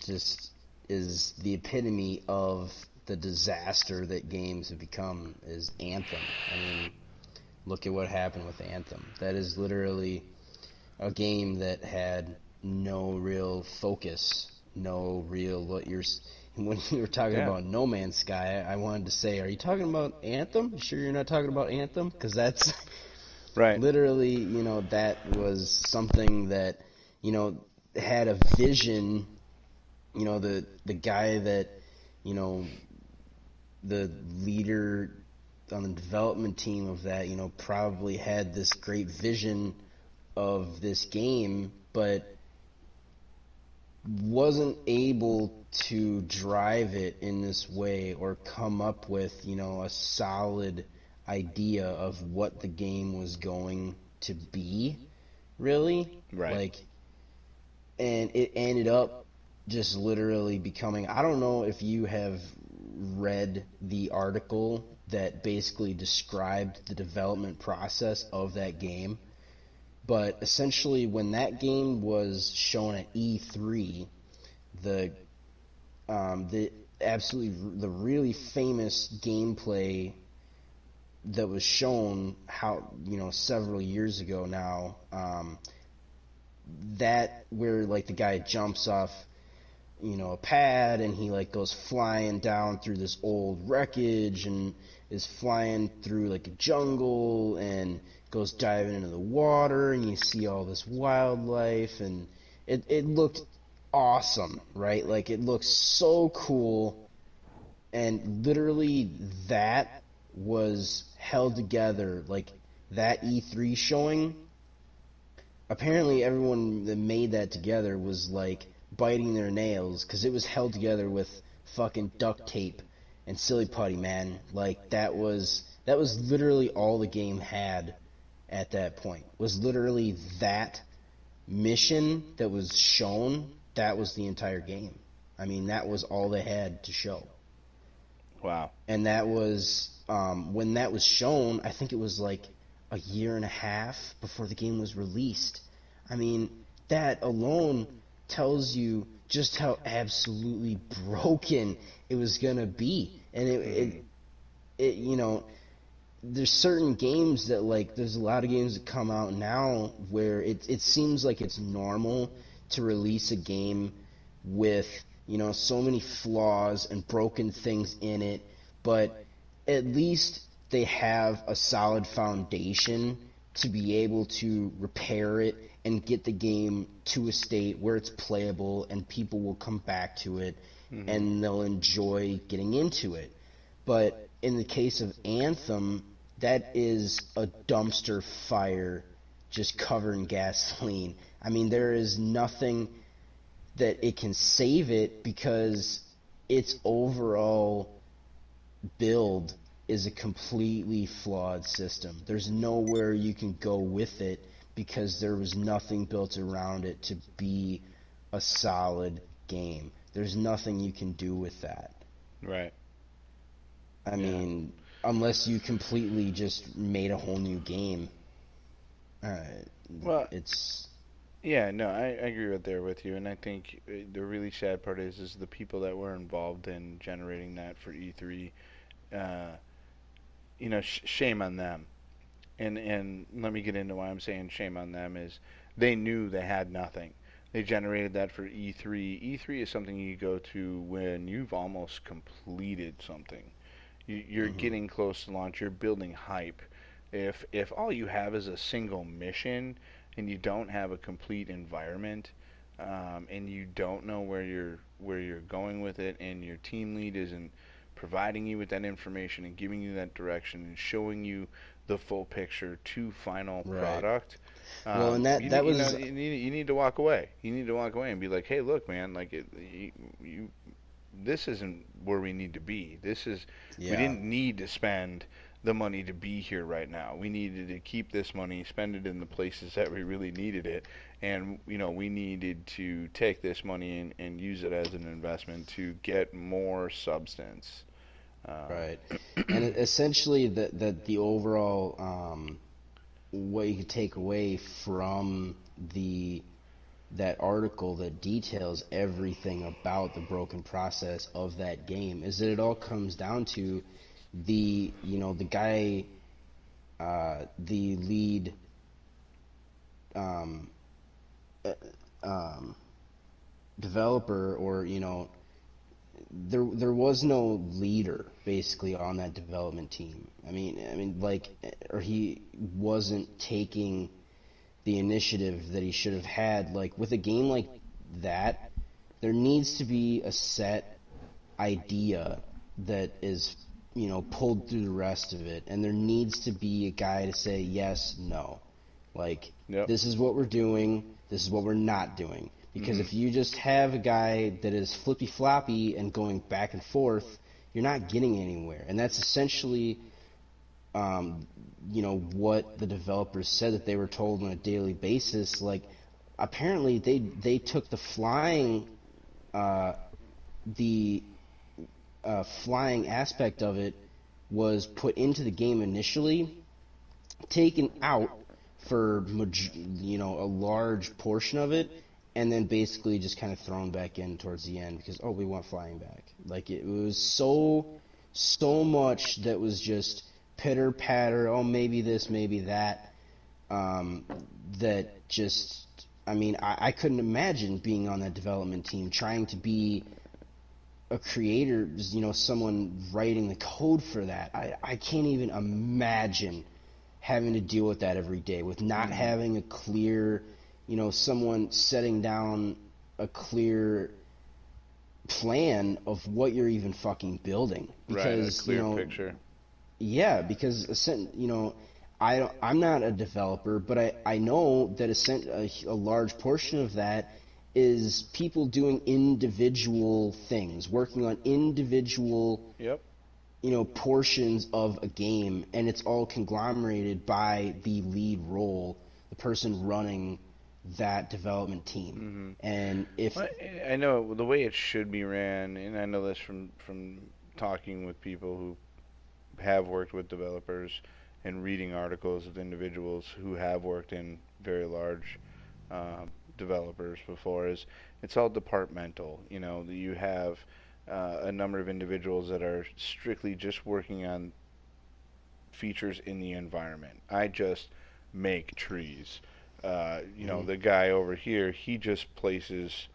[SPEAKER 2] just is the epitome of the disaster that games have become is Anthem. I mean, look at what happened with Anthem. That is literally a game that had no real focus, no real what you're. When you were talking
[SPEAKER 1] yeah.
[SPEAKER 2] about No Man's Sky, I wanted to say, are you talking about Anthem? You sure you're not talking about Anthem? Because that's
[SPEAKER 1] Right.
[SPEAKER 2] literally, that was something that, you know, had a vision. The guy that, you know, the leader on the development team of that, probably had this great vision of this game, but wasn't able to drive it in this way or come up with, a solid idea of what the game was going to be, really.
[SPEAKER 1] Right.
[SPEAKER 2] Like, and it ended up just literally becoming, I don't know if you have read the article that basically described the development process of that game. But essentially, when that game was shown at E3, the the the really famous gameplay that was shown several years ago now, that where like the guy jumps off a pad, and he like goes flying down through this old wreckage and is flying through like a jungle and goes diving into the water, and you see all this wildlife, and it looked awesome, right? Like it looks so cool, and literally that was held together, like that E3 showing. Apparently everyone that made that together was like biting their nails because it was held together with fucking duct tape and silly putty, man. Like that was literally all the game had at that point. Was literally that mission that was shown. That was the entire game. I mean, that was all they had to show.
[SPEAKER 1] Wow.
[SPEAKER 2] And that was when that was shown. I think it was like a year and a half before the game was released. I mean, that alone tells you just how absolutely broken it was gonna be. And there's certain games that, like, there's a lot of games that come out now where it seems like it's normal to release a game with so many flaws and broken things in it, but at least they have a solid foundation to be able to repair it and get the game to a state where it's playable and people will come back to it and they'll enjoy getting into it. But in the case of Anthem, that is a dumpster fire just covered in gasoline. I mean, there is nothing that it can save it because its overall build is a completely flawed system. There's nowhere you can go with it because there was nothing built around it to be a solid game. There's nothing you can do with that.
[SPEAKER 1] Right.
[SPEAKER 2] I mean, unless you completely just made a whole new game.
[SPEAKER 1] Well,
[SPEAKER 2] It's...
[SPEAKER 1] yeah, no, I agree with you, and I think the really sad part is the people that were involved in generating that for E3. Uh, shame on them. And let me get into why I'm saying shame on them is they knew they had nothing. They generated that for E3. E3 is something you go to when you've almost completed something. You're getting close to launch. You're building hype. If all you have is a single mission and you don't have a complete environment, and you don't know where you're going with it, and your team lead isn't providing you with that information and giving you that direction and showing you the full picture to final
[SPEAKER 2] Right.
[SPEAKER 1] product,
[SPEAKER 2] Well, and that was...
[SPEAKER 1] you need to walk away. You need to walk away and be like, hey, look, man, like this isn't where we need to be. We
[SPEAKER 2] Yeah.
[SPEAKER 1] didn't need to spend the money to be here right now. We needed to keep this money, spend it in the places that we really needed it, and we needed to take this money and use it as an investment to get more substance.
[SPEAKER 2] Right. And essentially, the overall what you could take away from the that article that details everything about the broken process of that game is that it all comes down to the guy, the lead um, uh, um, developer, or there was no leader basically on that development team. I mean, like, or he wasn't taking the initiative that he should have had. Like with a game like that, there needs to be a set idea that is pulled through the rest of it, and there needs to be a guy to say yes, no. Like,
[SPEAKER 1] Yep.
[SPEAKER 2] this is what we're doing, this is what we're not doing. Because if you just have a guy that is flippy floppy and going back and forth, you're not getting anywhere. And that's essentially, what the developers said that they were told on a daily basis. Like, apparently they took the flying aspect of it was put into the game initially, taken out for a large portion of it, and then basically just kind of thrown back in towards the end because, oh, we want flying back. Like, it was so much that was just pitter patter. Oh, maybe this, maybe that. Um, that just, I mean, I couldn't imagine being on that development team trying to be a creator, someone writing the code for that. I can't even imagine having to deal with that every day, with not
[SPEAKER 1] Mm-hmm.
[SPEAKER 2] having a clear, someone setting down a clear plan of what you're even fucking building.
[SPEAKER 1] Right, a
[SPEAKER 2] Because,
[SPEAKER 1] clear picture.
[SPEAKER 2] yeah, because I'm not a developer, but I know that a large portion of that is people doing individual things, working on individual
[SPEAKER 1] Yep.
[SPEAKER 2] portions of a game, and it's all conglomerated by the lead role, the person running that development team.
[SPEAKER 1] Mm-hmm.
[SPEAKER 2] And if
[SPEAKER 1] Well, I know the way it should be ran, and I know this from talking with people who have worked with developers and reading articles of individuals who have worked in very large developers before, is it's all departmental. You have a number of individuals that are strictly just working on features in the environment. I just make trees.
[SPEAKER 2] Mhm.
[SPEAKER 1] The guy over here, he just places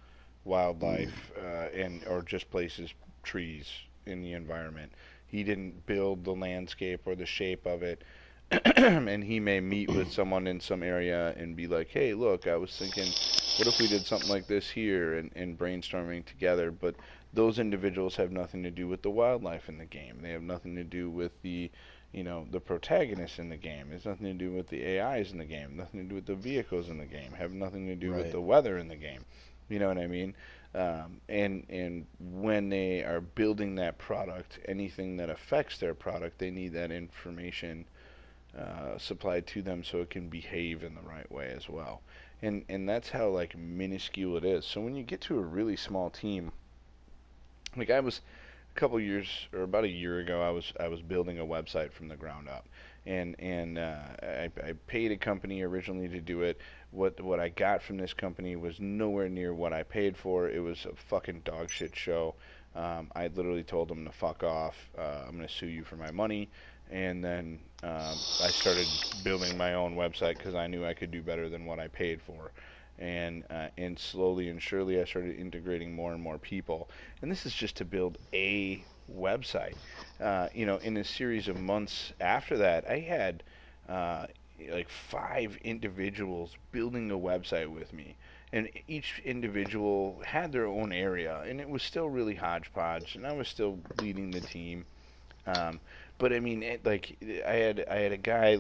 [SPEAKER 1] wildlife and or just places trees in the environment. He didn't build the landscape or the shape of it. And he may meet with someone in some area and be like, "Hey, look, I was thinking, what if we did something like this here?" And brainstorming together. But those individuals have nothing to do with the wildlife in the game. They have nothing to do with the protagonists in the game. It's nothing to do with the AIs in the game. Nothing to do with the vehicles in the game. Have nothing to do with
[SPEAKER 2] Right.
[SPEAKER 1] the weather in the game. You know what I mean? And when they are building that product, anything that affects their product, they need that information supplied to them so it can behave in the right way as well. And that's how like minuscule it is. So when you get to a really small team, like I was a couple years or about a year ago, I was building a website from the ground up, and I paid a company originally to do it. What I got from this company was nowhere near what I paid for. It was a fucking dog shit show. I literally told them to fuck off. I'm gonna sue you for my money. And then I started building my own website because I knew I could do better than what I paid for. And slowly and surely, I started integrating more and more people, and this is just to build a website. In a series of months after that, I had uh, like 5 individuals building a website with me, and each individual had their own area, and it was still really hodgepodge, and I was still leading the team. Um, but I mean, I had a guy,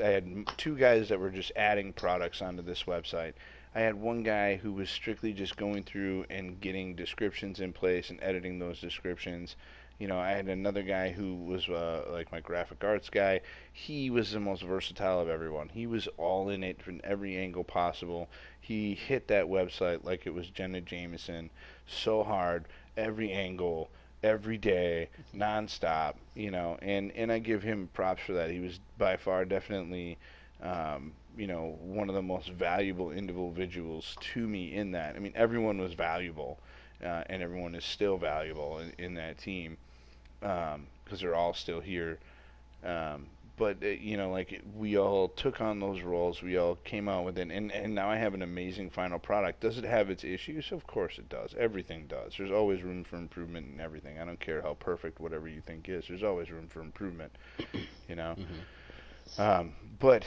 [SPEAKER 1] I had 2 guys that were just adding products onto this website. I had one guy who was strictly just going through and getting descriptions in place and editing those descriptions. I had another guy who was like my graphic arts guy. He was the most versatile of everyone. He was all in it from every angle possible. He hit that website like it was Jenna Jameson so hard, every angle, every day, nonstop. And I give him props for that. He was by far definitely one of the most valuable individuals to me in that. I mean, everyone was valuable, and everyone is still valuable in that team because they're all still here. Um, but like we all took on those roles, we all came out with it, and now I have an amazing final product. Does it have its issues? Of course it does. Everything does. There's always room for improvement in everything. I don't care how perfect whatever you think is. There's always room for improvement. You know.
[SPEAKER 2] Mhm.
[SPEAKER 1] But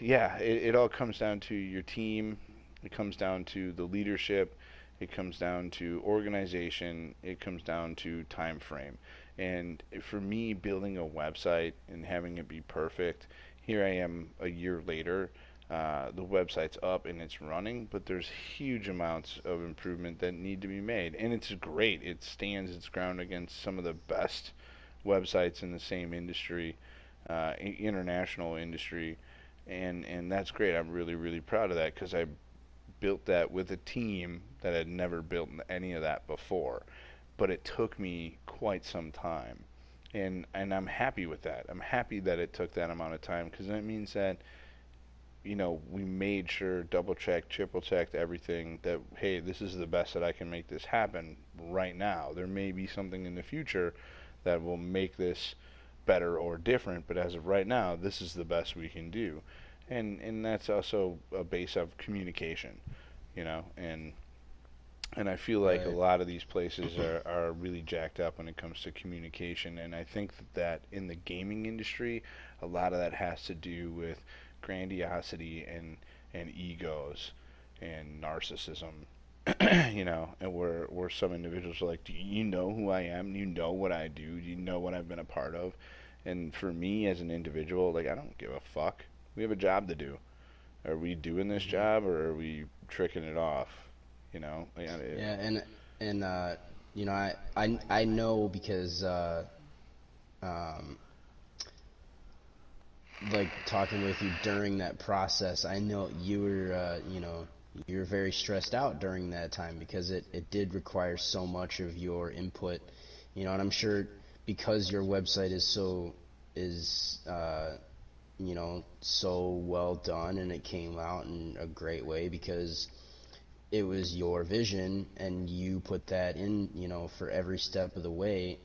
[SPEAKER 1] yeah, it all comes down to your team. It comes down to the leadership. It comes down to organization. It comes down to time frame. And for me, building a website and having it be perfect, here I am a year later. The website's up and it's running, but there's huge amounts of improvement that need to be made. And it's great. It stands its ground against some of the best websites in the same industry, international industry, and that's great. I'm really really proud of that because I built that with a team that had never built any of that before, but it took me quite some time. and I'm happy with that. I'm happy that it took that amount of time because that means that we made sure, double checked, triple checked everything that, hey, this is the best that I can make this happen right now. There may be something in the future that will make this better or different, but as of right now, this is the best we can do. And that's also a base of communication, and I feel like a
[SPEAKER 2] Right.
[SPEAKER 1] lot of these places are really jacked up when it comes to communication. And I think that in the gaming industry, a lot of that has to do with grandiosity and egos and narcissism. And where some individuals are like, do you know who I am? Do you know what I do? Do you know what I've been a part of? And for me as an individual, like, I don't give a fuck. We have a job to do. Are we doing this
[SPEAKER 2] Hmm.
[SPEAKER 1] job or are we tricking it off? Like,
[SPEAKER 2] Yeah, and I know because um, like talking with you during that process, I know you were you were very stressed out during that time because it did require so much of your input, and I'm sure because your website is so well done and it came out in a great way because it was your vision and you put that in, for every step of the way.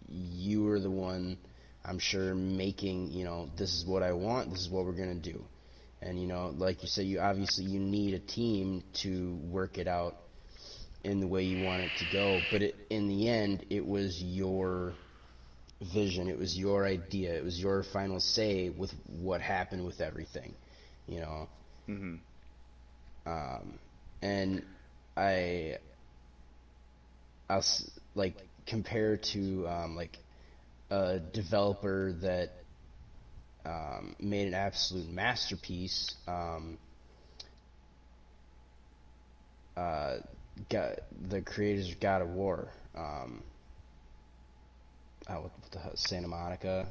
[SPEAKER 2] You were the one, I'm sure, making, this is what I want, this is what we're going to do. And like you said, you need a team to work it out in the way you want it to go, but in the end it was your vision, it was your idea, it was your final say with what happened with everything, you know.
[SPEAKER 1] hmm
[SPEAKER 2] Um, and I like compared to like a developer that made an absolute masterpiece. Uh, got the creators of God of War. What the hell, Santa Monica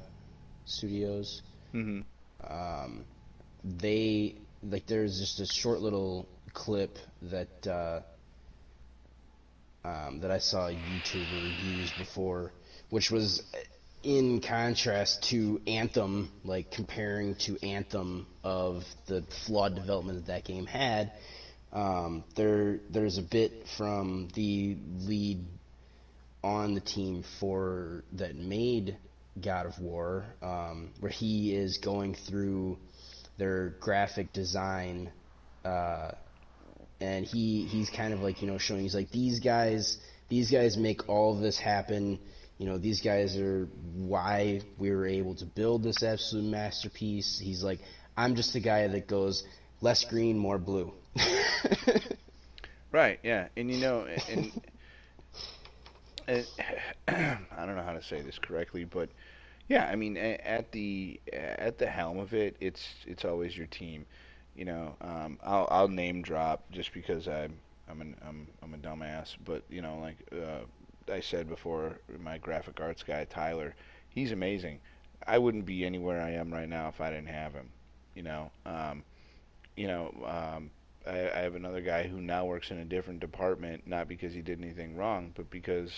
[SPEAKER 2] Studios.
[SPEAKER 1] hmm
[SPEAKER 2] Um, they like there's just a short little clip that I saw a YouTuber use before, which was in contrast to Anthem, like comparing to Anthem of the flawed development that game had. There's a bit from the lead on the team for that made God of War, where he is going through their graphic design, uh, and he's kind of like showing, he's like, these guys make all of this happen. These guys are why we were able to build this absolute masterpiece. He's like, I'm just the guy that goes less green, more blue.
[SPEAKER 1] Right, yeah, and I don't know how to say this correctly, but yeah, I mean, at the helm of it, it's always your team. I'll name drop just because I'm a dumbass, but like I said before, my graphic arts guy Tyler, he's amazing. I wouldn't be anywhere I am right now if I didn't have him. You know, um, you know, I have another guy who now works in a different department, not because he did anything wrong, but because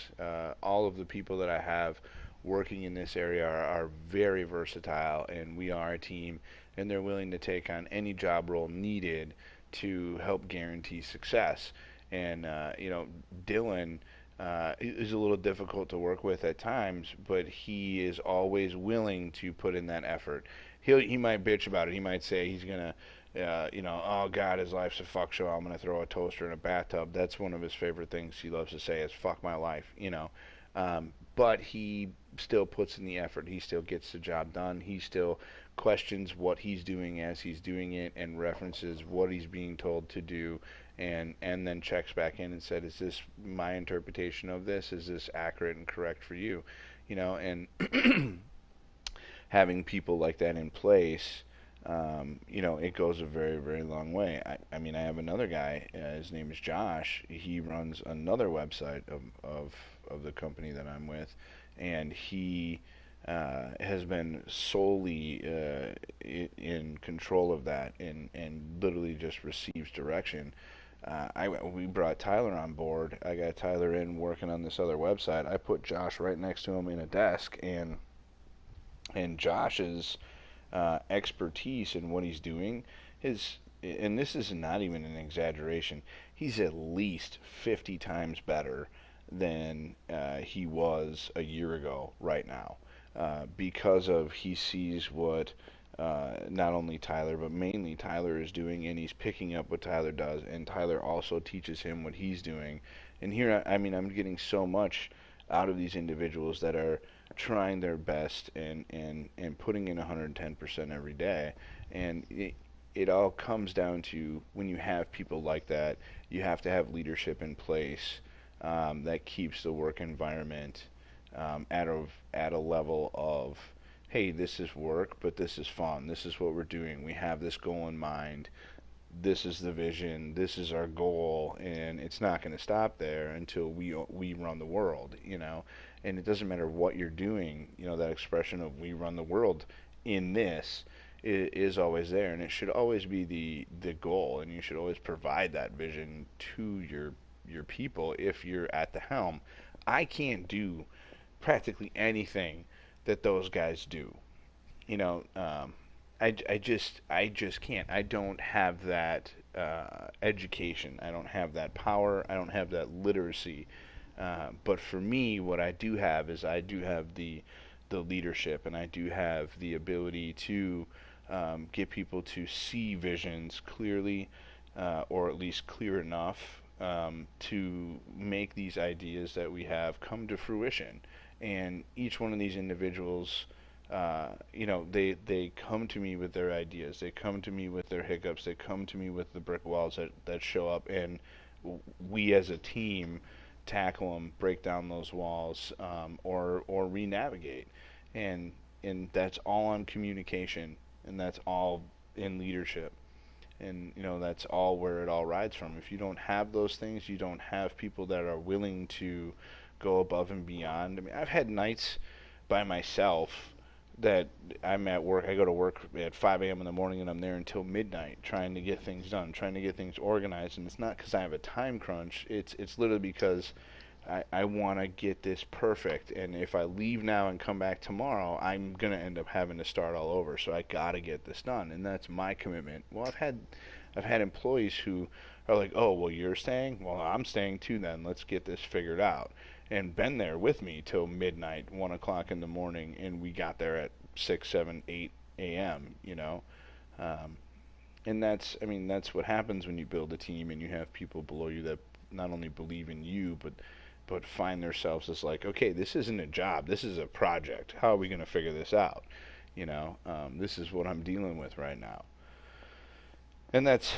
[SPEAKER 1] all of the people that I have working in this area are very versatile, and we are a team, and they're willing to take on any job role needed to help guarantee success. And Dylan is a little difficult to work with at times, but he is always willing to put in that effort. He might bitch about it. He might say he's gonna oh God, his life's a fuck show. I'm gonna throw a toaster in a bathtub. That's one of his favorite things he loves to say is "fuck my life." But he still puts in the effort. He still gets the job done. He still questions what he's doing as he's doing it and references what he's being told to do, and then checks back in and said, "Is this my interpretation of this? Is this accurate and correct for you?" And having people like that in place, it goes a very, very long way. I mean, I have another guy. His name is Josh. He runs another website of the company that I'm with, and he has been solely in control of that, and literally just receives direction. we brought Tyler on board. I got Tyler in working on this other website. I put Josh right next to him in a desk, and Josh's expertise in what he's doing is, and this is not even an exaggeration, he's at least 50 times better than he was a year ago right now, because of he sees what not only Tyler but mainly Tyler is doing, and he's picking up what Tyler does, and Tyler also teaches him what he's doing. And here, I mean, I'm getting so much out of these individuals that are trying their best and putting in 110% every day. And it all comes down to, when you have people like that, you have to have leadership in place that keeps the work environment at a level of, hey, this is work, but this is fun. This is what we're doing. We have this goal in mind. This is the vision. This is our goal, and it's not going to stop there until we run the world. And it doesn't matter what you're doing. That expression of "we run the world" in this is always there, and it should always be the goal, and you should always provide that vision to your people if you're at the helm. I can't do practically anything that those guys do. You know, I just can't. I don't have that education. I don't have that power. I don't have that literacy. But for me, what I do have is I do have the leadership, and I do have the ability to get people to see visions clearly, or at least clear enough to make these ideas that we have come to fruition. And each one of these individuals, they come to me with their ideas. They come to me with their hiccups. They come to me with the brick walls that show up, and we as a team tackle them, break down those walls, or re-navigate. And and that's all on communication, and that's all in leadership. And that's all where it all rides from. If you don't have those things, you don't have people that are willing to go above and beyond. I mean, I've had nights by myself that I'm at work. I go to work at 5 a.m. in the morning, and I'm there until midnight trying to get things done, trying to get things organized. And it's not because I have a time crunch. It's literally because I want to get this perfect. And if I leave now and come back tomorrow, I'm gonna end up having to start all over. So I gotta get this done, and that's my commitment. Well, I've had employees who are like, "Oh, well, you're staying? Well, I'm staying too. Then let's get this figured out." And been there with me till midnight, 1 o'clock in the morning, and we got there at 6, 7, 8 a.m. Um, and that's what happens when you build a team and you have people below you that not only believe in you, but find themselves as like, okay, this isn't a job, this is a project. How are we going to figure this out? This is what I'm dealing with right now. And that's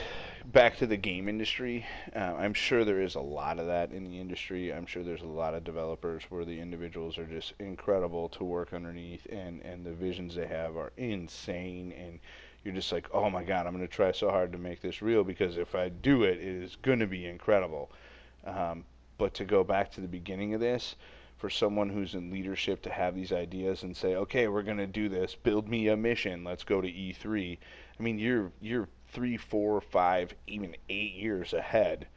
[SPEAKER 1] back to the game industry. I'm sure there is a lot of that in the industry. I'm sure there's a lot of developers where the individuals are just incredible to work underneath, and the visions they have are insane. And you're just like, oh my God, I'm going to try so hard to make this real, because if I do it, it is going to be incredible. But to go back to the beginning of this, for someone who's in leadership to have these ideas and say, okay, we're going to do this, build me a mission, let's go to E3. I mean, you're 3, 4, 5, even 8 years ahead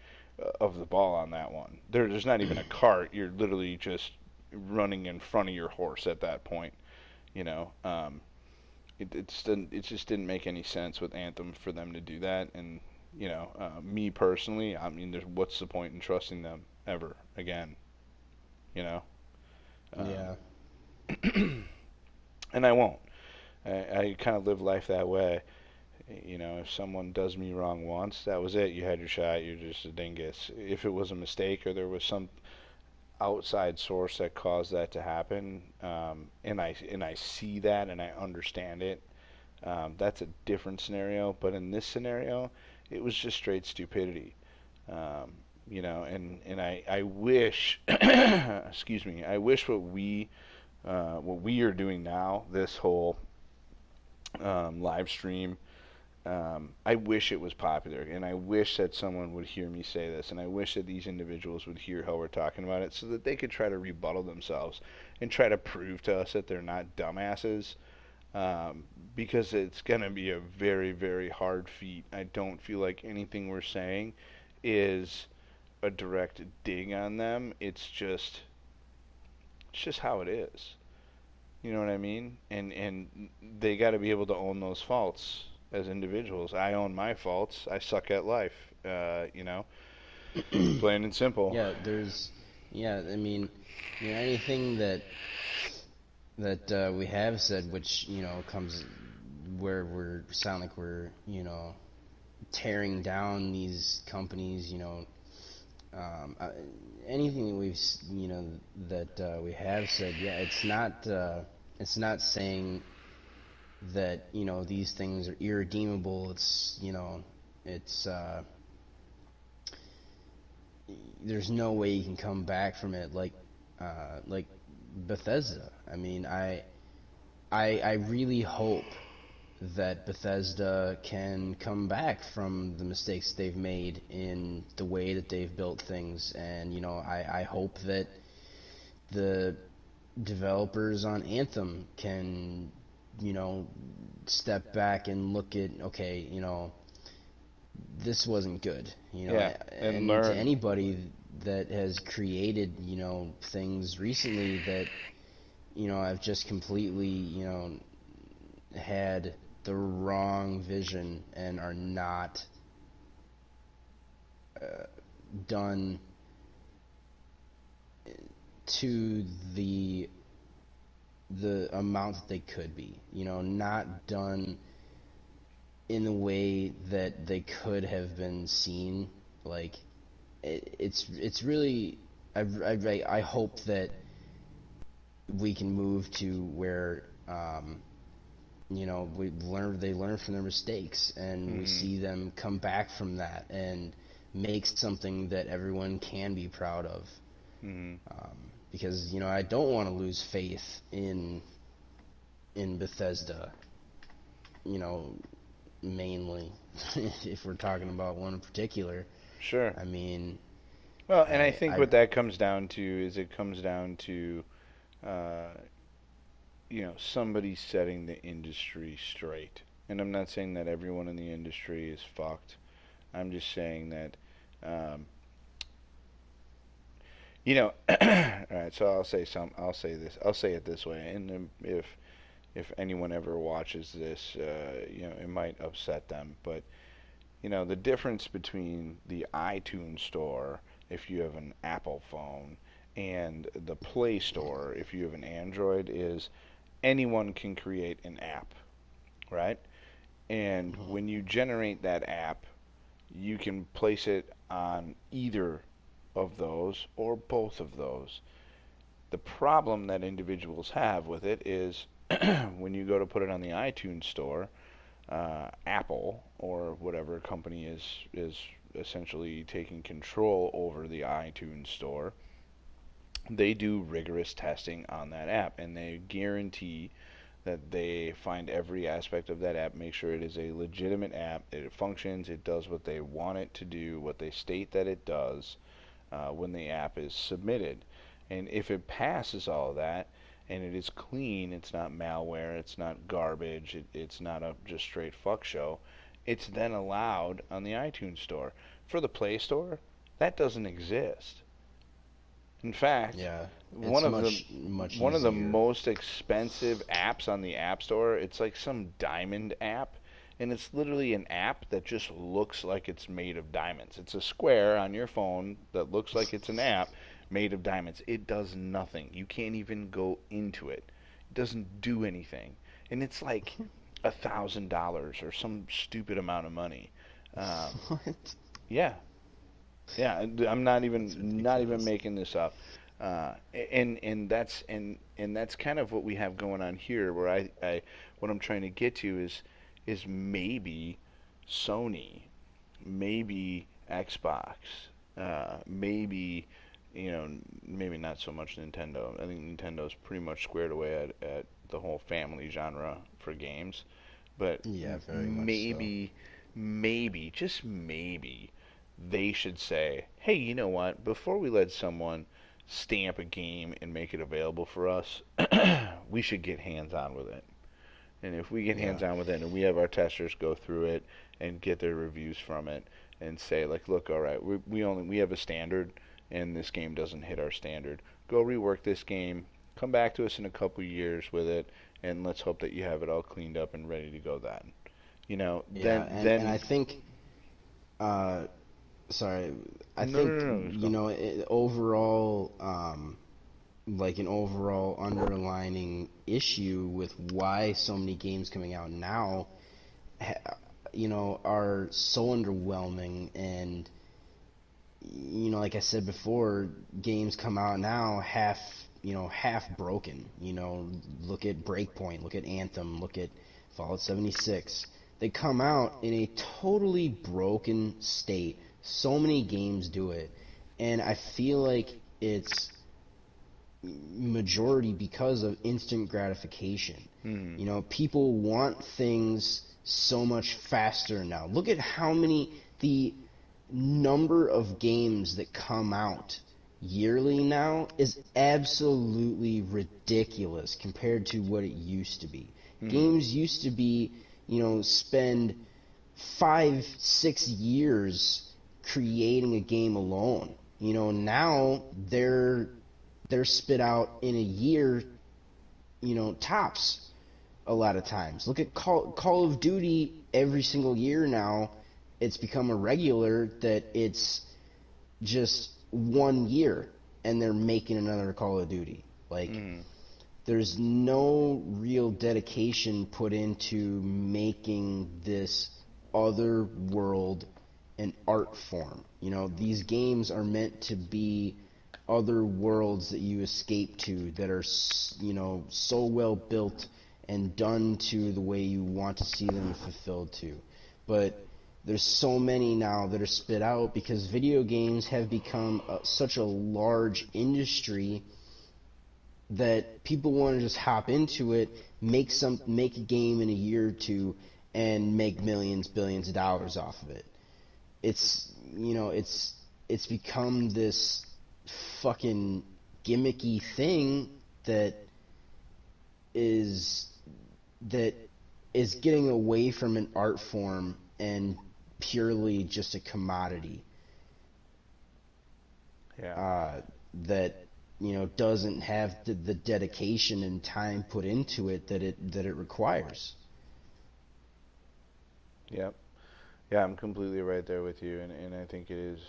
[SPEAKER 1] of the ball on that one. There's not even a cart. You're literally just running in front of your horse at that point. You know, it just didn't make any sense with Anthem for them to do that. And me personally, I mean, what's the point in trusting them ever again? You know, um,
[SPEAKER 2] Yeah.
[SPEAKER 1] and I won't. I kind of live life that way. If someone does me wrong once, that was it. You had your shot. You're just a dingus. If it was a mistake or there was some outside source that caused that to happen, and I see that and I understand it, that's a different scenario. But in this scenario, it was just straight stupidity. And I wish, excuse me, I wish what we are doing now, this whole live stream, I wish it was popular, and I wish that someone would hear me say this, and I wish that these individuals would hear how we're talking about it, so that they could try to rebuttal themselves and try to prove to us that they're not dumbasses. Um, because it's going to be a very, very hard feat. I don't feel like anything we're saying is a direct dig on them. It's just how it is. You know what I mean? And they got to be able to own those faults as individuals. I own my faults. I suck at life. Plain and simple.
[SPEAKER 2] Yeah, yeah, I mean, anything that we have said, which comes where we're sound like we're tearing down these companies, um, uh, anything that that we have said, yeah, it's not saying that these things are irredeemable. It's there's no way you can come back from it like Bethesda. I mean, I really hope that Bethesda can come back from the mistakes they've made in the way that they've built things, and I hope that the developers on Anthem can step back and look at, okay, this wasn't good,
[SPEAKER 1] Yeah, and
[SPEAKER 2] and to
[SPEAKER 1] learn.
[SPEAKER 2] anybody that has created things recently that have just completely had the wrong vision and are not uh, done to the amount that they could be. Not done in the way that they could have been seen. Like it's really I hope that we can move to where they learn from their mistakes, and we
[SPEAKER 1] Hmm.
[SPEAKER 2] see them come back from that and make something that everyone can be proud of.
[SPEAKER 1] Hmm.
[SPEAKER 2] Because I don't want to lose faith in Bethesda, you know, mainly if we're talking about one in particular.
[SPEAKER 1] Sure.
[SPEAKER 2] I mean,
[SPEAKER 1] Well, and I
[SPEAKER 2] I
[SPEAKER 1] think
[SPEAKER 2] I
[SPEAKER 1] what that comes down to is it comes down to, uh, somebody setting the industry straight. And I'm not saying that everyone in the industry is fucked. I'm just saying that, um, all right. So I'll say this. I'll say it this way. And if anyone ever watches this, it might upset them. But the difference between the iTunes store if you have an Apple phone and the Play Store if you have an Android is anyone can create an app, right? And
[SPEAKER 2] Mhm.
[SPEAKER 1] when you generate that app, you can place it on either of those or both of those. The problem that individuals have with it is when you go to put it on the iTunes store, Apple or whatever company is essentially taking control over the iTunes store. They do rigorous testing on that app, and they guarantee that they find every aspect of that app, make sure it is a legitimate app, that it functions, it does what they want it to do, what they state that it does when the app is submitted. And if it passes all of that and it is clean, it's not malware, it's not garbage, it's not a just straight fuck show, it's then allowed on the iTunes store. For the Play Store, that doesn't exist. In fact,
[SPEAKER 2] Yeah,
[SPEAKER 1] one
[SPEAKER 2] it's
[SPEAKER 1] of the
[SPEAKER 2] much
[SPEAKER 1] one of the
[SPEAKER 2] easier.
[SPEAKER 1] most expensive apps on the App Store, it's like some diamond app, and it's literally an app that just looks like it's made of diamonds. It's a square on your phone that looks like it's an app made of diamonds. It does nothing. You can't even go into it. It doesn't do anything. And it's like $1,000 or some stupid amount of money. Um,
[SPEAKER 2] What?
[SPEAKER 1] yeah, yeah, I'm
[SPEAKER 2] That's
[SPEAKER 1] not even
[SPEAKER 2] ridiculous.
[SPEAKER 1] making this up. And that's kind of what we have going on here. Where I what I'm trying to get to is maybe Sony, maybe Xbox, maybe maybe not so much Nintendo. I think Nintendo's pretty much squared away at the whole family genre for games. But
[SPEAKER 2] Yeah, very much so.
[SPEAKER 1] maybe, just maybe, they should say, hey, you know what? Before we let someone stamp a game and make it available for us, we should get hands on with it. And if we get
[SPEAKER 2] Yeah.
[SPEAKER 1] hands on with it and we have our testers go through it and get their reviews from it, and say like, look, all right, we have a standard, and this game doesn't hit our standard. Go rework this game. Come back to us in a couple years with it, and let's hope that you have it all cleaned up and ready to go then.
[SPEAKER 2] Yeah, and I
[SPEAKER 1] Then
[SPEAKER 2] think uh sorry, I
[SPEAKER 1] no, no,
[SPEAKER 2] think
[SPEAKER 1] no, no, let's go.
[SPEAKER 2] overall, like an overall underlining issue with why so many games coming out now, are so underwhelming. And like I said before, games come out now half broken. Look at Breakpoint, look at Anthem, look at Fallout 76. They come out in a totally broken state. So many games do it, and I feel like it's majority because of instant gratification.
[SPEAKER 1] Hmm.
[SPEAKER 2] People want things so much faster now. Look at the number of games that come out yearly now is absolutely ridiculous compared to what it used to be.
[SPEAKER 1] Hmm.
[SPEAKER 2] Games used to be, spend 5, 6 years creating a game alone. Now they're spit out in a year, tops a lot of times. Look at Call of Duty every single year now. It's become a regular that it's just 1 year and they're making another Call of Duty. Like,
[SPEAKER 1] Hmm.
[SPEAKER 2] there's no real dedication put into making this other world an art form. These games are meant to be other worlds that you escape to that are, so well built and done to the way you want to see them fulfilled to. But there's so many now that are spit out because video games have become such a large industry that people want to just hop into it, make a game in a year or two, and make millions, billions of dollars off of it. It's become this fucking gimmicky thing that is that is getting away from an art form and purely just a commodity
[SPEAKER 1] Yeah.
[SPEAKER 2] uh, that doesn't have the dedication and time put into it that it requires.
[SPEAKER 1] Yep. Yeah, I'm completely right there with you, and I think it is,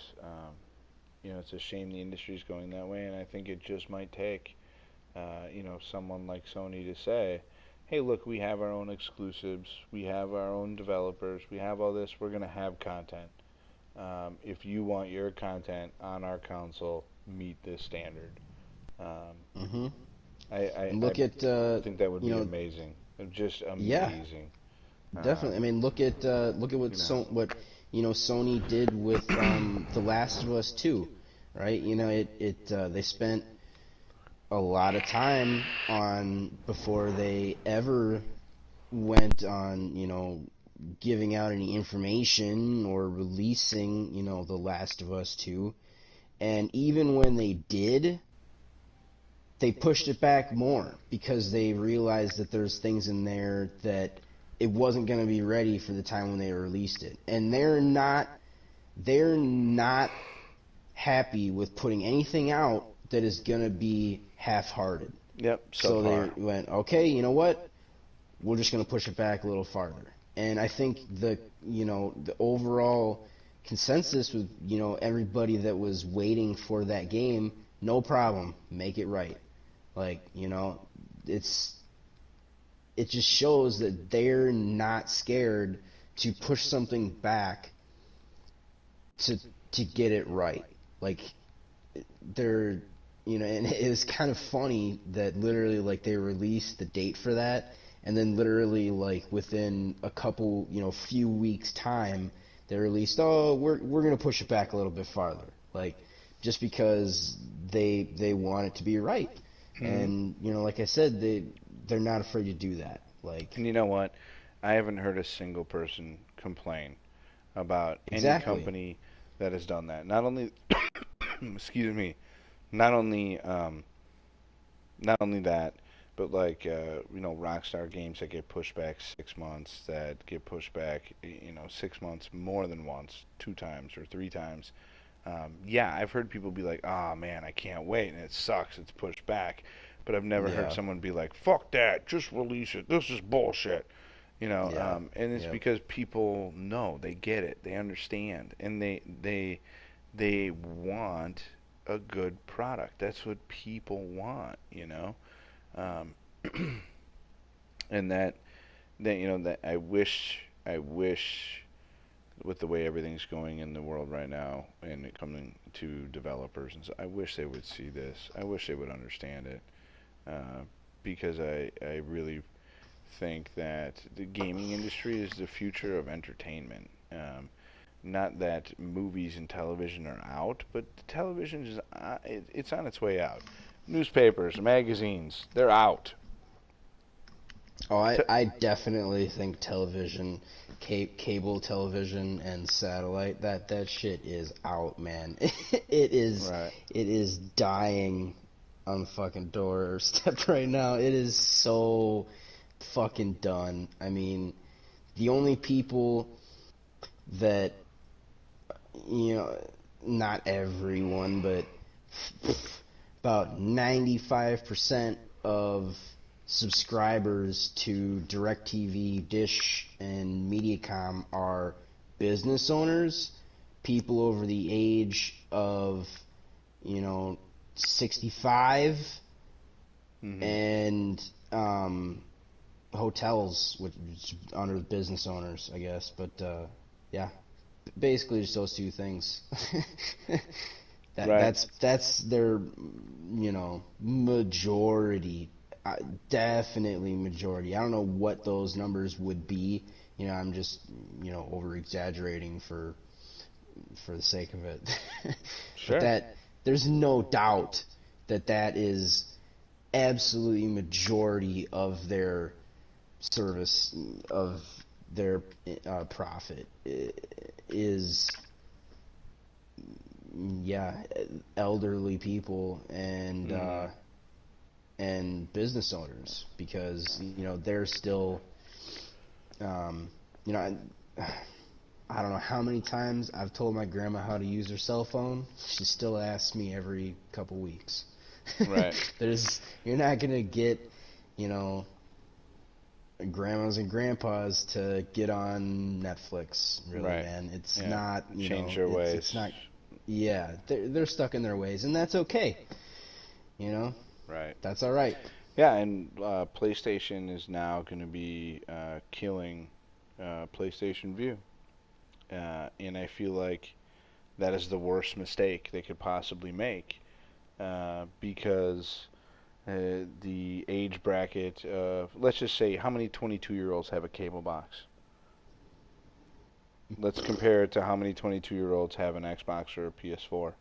[SPEAKER 1] it's a shame the industry's going that way, and I think it just might take, someone like Sony to say, hey, look, we have our own exclusives, we have our own developers, we have all this, we're going to have content. If you want your content on our console, meet this standard. Um,
[SPEAKER 2] Hmm. And
[SPEAKER 1] I
[SPEAKER 2] look at
[SPEAKER 1] think that would
[SPEAKER 2] you
[SPEAKER 1] be
[SPEAKER 2] know
[SPEAKER 1] amazing. Just
[SPEAKER 2] yeah,
[SPEAKER 1] amazing.
[SPEAKER 2] definitely. I
[SPEAKER 1] Um,
[SPEAKER 2] mean, look at
[SPEAKER 1] you know.
[SPEAKER 2] what Sony did with The Last of Us 2, right? They spent a lot of time on before they ever went on, giving out any information or releasing, The Last of Us 2. And even when they did, they pushed it back more because they realized that there's things in there that it wasn't going to be ready for the time when they released it. And they're not happy with putting anything out that is going to be half-hearted.
[SPEAKER 1] Yep,
[SPEAKER 2] So they
[SPEAKER 1] subpar.
[SPEAKER 2] went, okay, you know what? We're just going to push it back a little farther. And I think the overall consensus with everybody that was waiting for that game, no problem, make it right. Like, it's it just shows that they're not scared to push something back to to get it right. Like, they're and it was kind of funny that literally like they released the date for that, and then literally like within a couple few weeks time they released, oh, we're gonna push it back a little bit farther, like just because they want it to be right.
[SPEAKER 1] Hmm.
[SPEAKER 2] And like I said, they're not afraid to do that, like.
[SPEAKER 1] And you know what? I haven't heard a single person complain about any
[SPEAKER 2] Exactly.
[SPEAKER 1] company that has done that. Not only, excuse me, not only, not only that, But like Rockstar games that get pushed back 6 months, that get pushed back 6 months more than once, 2 times or 3 times. Yeah, I've heard people be like, "Oh man, I can't wait," and it sucks. It's pushed back. But I've never heard
[SPEAKER 2] Yeah,
[SPEAKER 1] someone be like, "Fuck that, just release it. This is bullshit."
[SPEAKER 2] yeah,
[SPEAKER 1] And it's
[SPEAKER 2] yep,
[SPEAKER 1] because people know, they get it, they understand, and they want a good product. That's what people want. Um, and that I wish with the way everything's going in the world right now and it coming to developers and so, I wish they would see this. I wish they would understand it. Uh, because I really think that the gaming industry is the future of entertainment. Not that movies and television are out, but the television is it's on its way out. Newspapers, magazines, they're out.
[SPEAKER 2] Oh, I,
[SPEAKER 1] T-
[SPEAKER 2] I definitely think television, cable television and satellite, that shit is out, man. It is
[SPEAKER 1] right.
[SPEAKER 2] it is dying on the fucking doorstep right now. It is so fucking done. I mean, the only people that, you know, not everyone, but about 95% of subscribers to DirecTV, Dish, and Mediacom are business owners, people over the age of, you know, 65,
[SPEAKER 1] Mhm.
[SPEAKER 2] and hotels, which is under the business owners, I guess. But yeah, basically just those two things. that
[SPEAKER 1] Right.
[SPEAKER 2] that's their, majority. Definitely majority. I don't know what those numbers would be. I'm just, over exaggerating for the sake of it. But
[SPEAKER 1] Sure.
[SPEAKER 2] that there's no doubt that is absolutely majority of their service, of their profit is, yeah, elderly people
[SPEAKER 1] Mhm.
[SPEAKER 2] and business owners, because they're still, um, you know I don't know how many times I've told my grandma how to use her cell phone. She still asks me every couple weeks.
[SPEAKER 1] Right.
[SPEAKER 2] You're not gonna get, you know, grandmas and grandpas to get on Netflix, really,
[SPEAKER 1] Right.
[SPEAKER 2] man. It's
[SPEAKER 1] Yeah.
[SPEAKER 2] not,
[SPEAKER 1] Change their
[SPEAKER 2] it's
[SPEAKER 1] ways.
[SPEAKER 2] not. Yeah, they're stuck in their ways, and that's okay. You know,
[SPEAKER 1] Right.
[SPEAKER 2] that's all right.
[SPEAKER 1] Yeah, and PlayStation is now going to be killing PlayStation View, and I feel like that is the worst mistake they could possibly make because the age bracket of, let's just say, how many 22-year-olds have a cable box? Let's compare it to how many 22-year-olds have an Xbox or a PS4.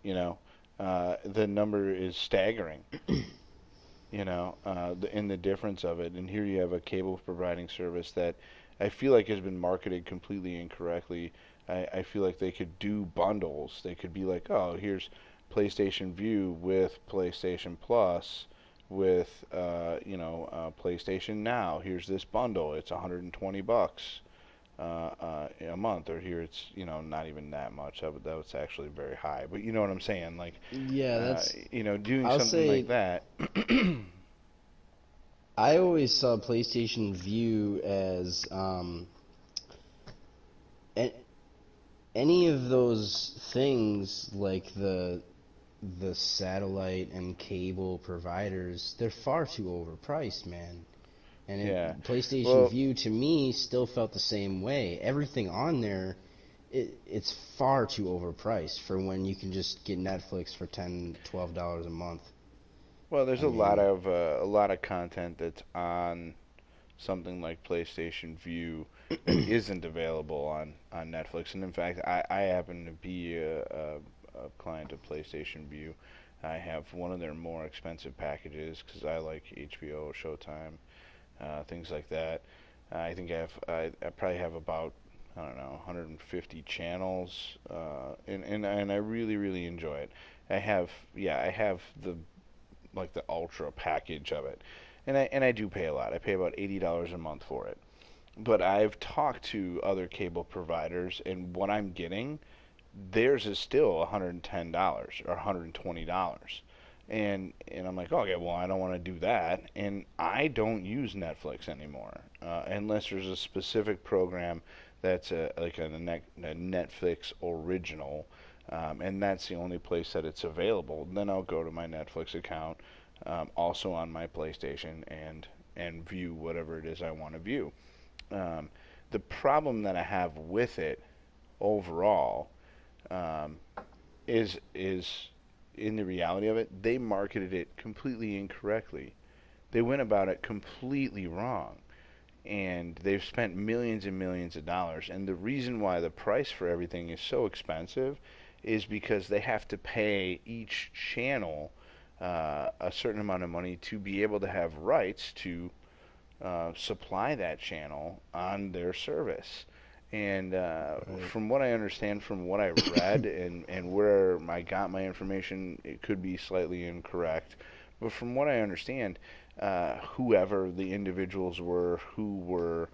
[SPEAKER 1] You know, the number is staggering. In the difference of it. And here you have a cable providing service that I feel like has been marketed completely incorrectly. I feel like they could do bundles. They could be like, oh, here's PlayStation View with PlayStation Plus with PlayStation Now. Here's this bundle. It's 120 bucks a month, or here it's not even that much. That was actually very high, but you know what I'm saying. Like,
[SPEAKER 2] Yeah,
[SPEAKER 1] doing
[SPEAKER 2] I'll
[SPEAKER 1] something like
[SPEAKER 2] say,
[SPEAKER 1] that.
[SPEAKER 2] I always saw PlayStation View as, a- any of those things, like the satellite and cable providers, they're far too overpriced, man. And
[SPEAKER 1] Yeah.
[SPEAKER 2] PlayStation
[SPEAKER 1] Well,
[SPEAKER 2] View to me still felt the same way. Everything on there, it's far too overpriced for when you can just get Netflix for $10, $12 a month.
[SPEAKER 1] there's
[SPEAKER 2] I mean,
[SPEAKER 1] a lot of content that's on something like PlayStation View that isn't available on Netflix. And in fact, I happen to be a client of PlayStation View. I have one of their more expensive packages because I like HBO, Showtime, things like that. I think I probably have about, I don't know, 150 channels, and I really enjoy it. I have, yeah, I have like the ultra package of it, and I do pay a lot. I pay about $80 a month for it. But I've talked to other cable providers, and what I'm getting, theirs is still $110 or $120. And I'm like, okay, well, I don't want to do that, and I don't use Netflix anymore unless there's a specific program that's a Netflix original, and that's the only place that it's available. Then I'll go to my Netflix account, also on my PlayStation, and view whatever it is I want to view. Um, the problem that I have with it overall um, is in the reality of it, they marketed it completely incorrectly. They went about it completely wrong, and they've spent millions and millions of dollars. And the reason why the price for everything is so expensive is because they have to pay each channel a certain amount of money to be able to have rights to supply that channel on their service. And
[SPEAKER 2] Right.
[SPEAKER 1] from what I understand, from what I read, and where I got my information, it could be slightly incorrect. But from what I understand, whoever the individuals were who were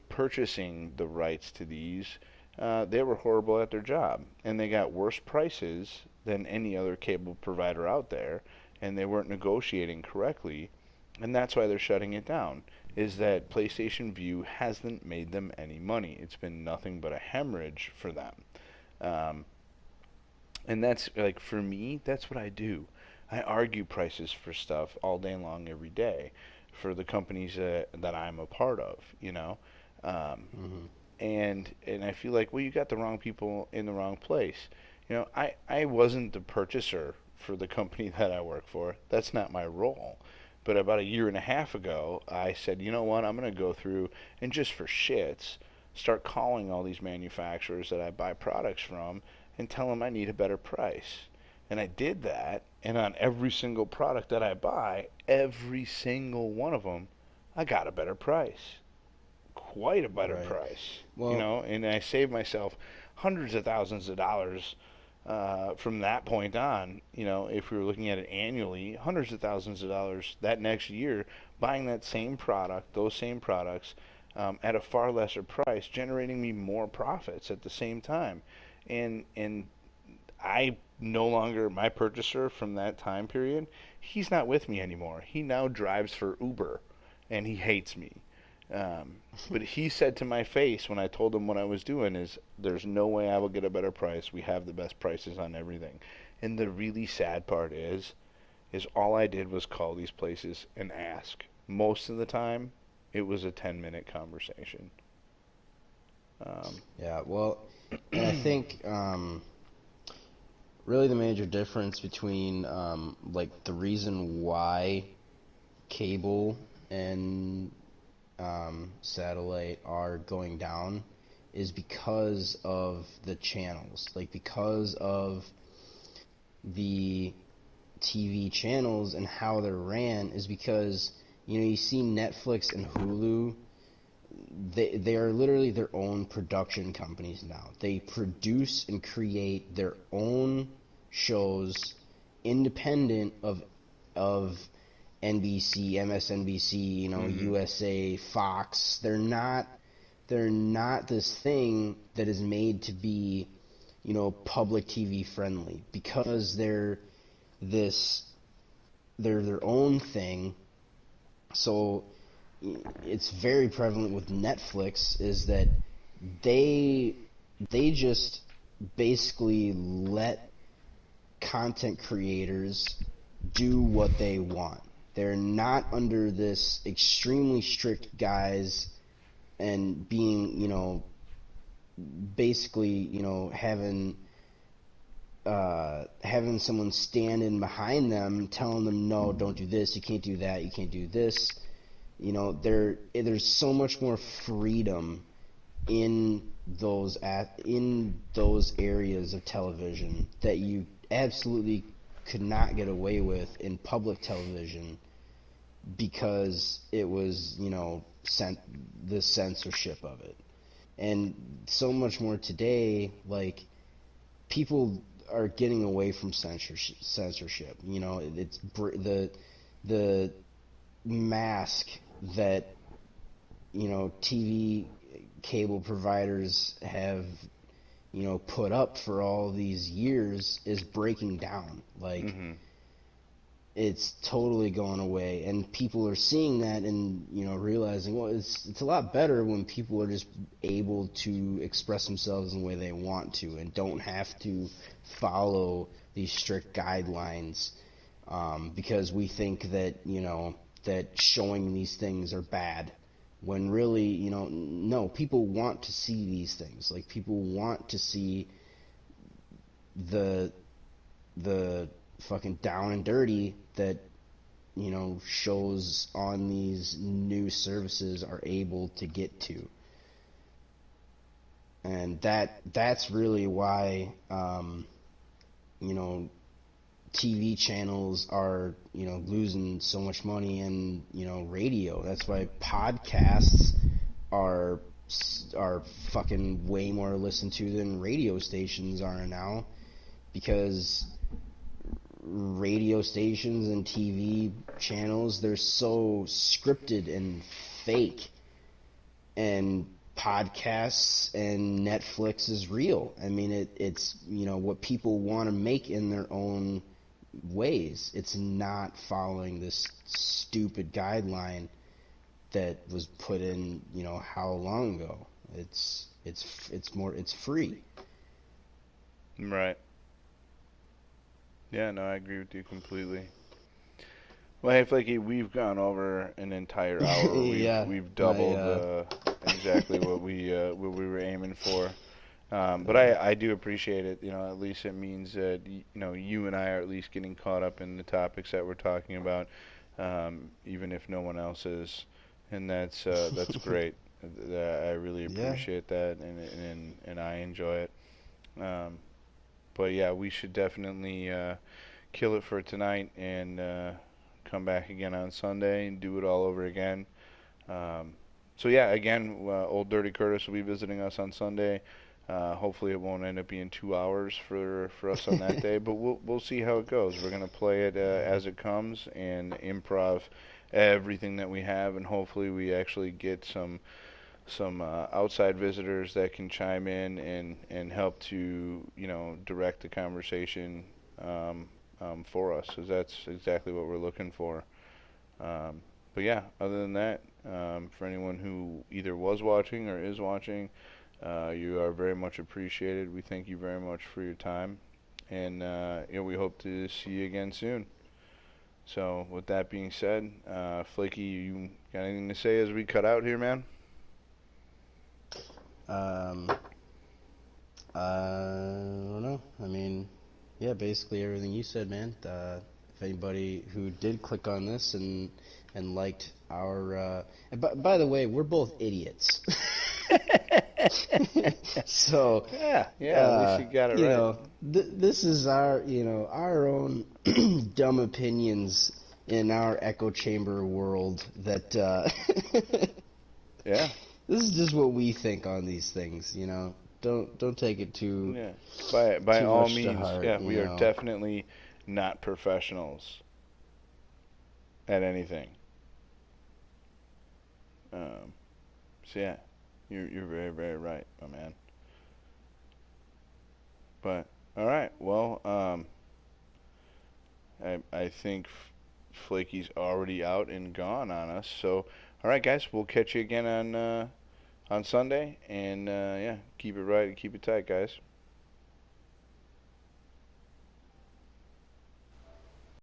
[SPEAKER 1] purchasing the rights to these, they were horrible at their job. And they got worse prices than any other cable provider out there. And they weren't negotiating correctly. And that's why they're shutting it down, is that PlayStation View hasn't made them any money. It's been nothing but a hemorrhage for them. Um, and that's like for me, that's what I do. I argue prices for stuff all day long, every day, for the companies that I'm a part of. Um,
[SPEAKER 2] Hmm.
[SPEAKER 1] and I feel like, well, you got the wrong people in the wrong place. I wasn't the purchaser for the company that I work for. That's not my role. But about a year and a half ago, I said, you know what, I'm going to go through and just for shits, start calling all these manufacturers that I buy products from and tell them I need a better price. And I did that, and on every single product that I buy, every single one of them, I got a better price, quite a better
[SPEAKER 2] Right.
[SPEAKER 1] price,
[SPEAKER 2] Well,
[SPEAKER 1] and I saved myself hundreds of thousands of dollars from that point on. If we were looking at it annually, hundreds of thousands of dollars that next year buying that same product, those same products, at a far lesser price, generating me more profits at the same time. And I no longer, my purchaser from that time period, he's not with me anymore. He now drives for Uber, and he hates me. Um, but he said to my face when I told him what I was doing is, "There's no way I will get a better price. We have the best prices on everything." And the really sad part is all I did was call these places and ask. Most of the time, it was a 10-minute conversation. Um,
[SPEAKER 2] yeah. Well, and I think really the major difference between like the reason why cable and satellite are going down is because of the channels, like because of the TV channels and how they're ran is because you see Netflix and Hulu, they are literally their own production companies now. They produce and create their own shows independent of NBC, MSNBC,
[SPEAKER 1] mhm.
[SPEAKER 2] USA, Fox. They're not this thing that is made to be, public TV friendly because this they're their own thing. So it's very prevalent with Netflix is that they they just basically let content creators do what they want. They're not under this extremely strict guise and being, basically, having someone stand in behind them, telling them, no, don't do this, you can't do that, you can't do this. There's so much more freedom in those areas of television that you absolutely could not get away with in public television because it was, the censorship of it. And so much more today, like people are getting away from censorship. You know, it's the mask that, you know, TV cable providers have, you know, put up for all these years is breaking down. Like,
[SPEAKER 1] Mhm.
[SPEAKER 2] it's totally going away, and people are seeing that and, you know, realizing, well, it's a lot better when people are just able to express themselves in the way they want to and don't have to follow these strict guidelines, because we think that, you know, that showing these things are bad, when really, you know, no, people want to see these things. Like, people want to see the the fucking down and dirty that, you know, shows on these new services are able to get to. And that's really why, you know, TV channels are, you know, losing so much money, and, you know, radio. That's why podcasts are are fucking way more listened to than radio stations are now, because radio stations and TV channels, they're so scripted and fake, and podcasts and Netflix is real. I mean, it's, you know, what people want to make in their own ways. It's not following this stupid guideline that was put in, you know, how long ago. It's free.
[SPEAKER 1] Right. Yeah, no, I agree with you completely. Well, hey, Flaky, we've gone over an entire hour. We've
[SPEAKER 2] Yeah,
[SPEAKER 1] we've
[SPEAKER 2] I
[SPEAKER 1] doubled exactly what we were aiming for. But
[SPEAKER 2] uh,
[SPEAKER 1] I do appreciate it. You know, at least it means that you know, you and I are at least getting caught up in the topics that we're talking about, even if no one else is, and that's great. I really
[SPEAKER 2] yeah.
[SPEAKER 1] appreciate that, and I enjoy it. Um, but yeah, we should definitely kill it for tonight and come back again on Sunday and do it all over again. Um, so yeah, again, old Dirty Curtis will be visiting us on Sunday. Hopefully, it won't end up being 2 hours for us on that day, but we'll see how it goes. We're gonna play it as it comes and improv everything that we have, and hopefully, we actually get some outside visitors that can chime in and help to, you know, direct the conversation for us, because that's exactly what we're looking for. But yeah, other than that, for anyone who either was watching or is watching, you are very much appreciated. We thank you very much for your time, and you know, we hope to see you again soon. So, with that being said, Flaky, you got anything to say as we cut out here, man?
[SPEAKER 2] um, I don't know. I mean, yeah, basically everything you said, man. If anybody who did click on this and liked our, and by the way, we're both idiots. So,
[SPEAKER 1] Yeah, yeah. At least you got it
[SPEAKER 2] you
[SPEAKER 1] right.
[SPEAKER 2] know, this is our, you know, our own dumb opinions in our echo chamber world. That
[SPEAKER 1] Yeah,
[SPEAKER 2] this is just what we think on these things. You know, don't take it
[SPEAKER 1] yeah. By
[SPEAKER 2] too
[SPEAKER 1] all
[SPEAKER 2] much to
[SPEAKER 1] means,
[SPEAKER 2] heart.
[SPEAKER 1] yeah.
[SPEAKER 2] You
[SPEAKER 1] We are
[SPEAKER 2] know.
[SPEAKER 1] definitely not professionals at anything. Um, so yeah, you're very very right, my man. But all right, well, I think Flaky's already out and gone on us. So all right, guys, we'll catch you again on Sunday, and yeah, keep it right and keep it tight, guys.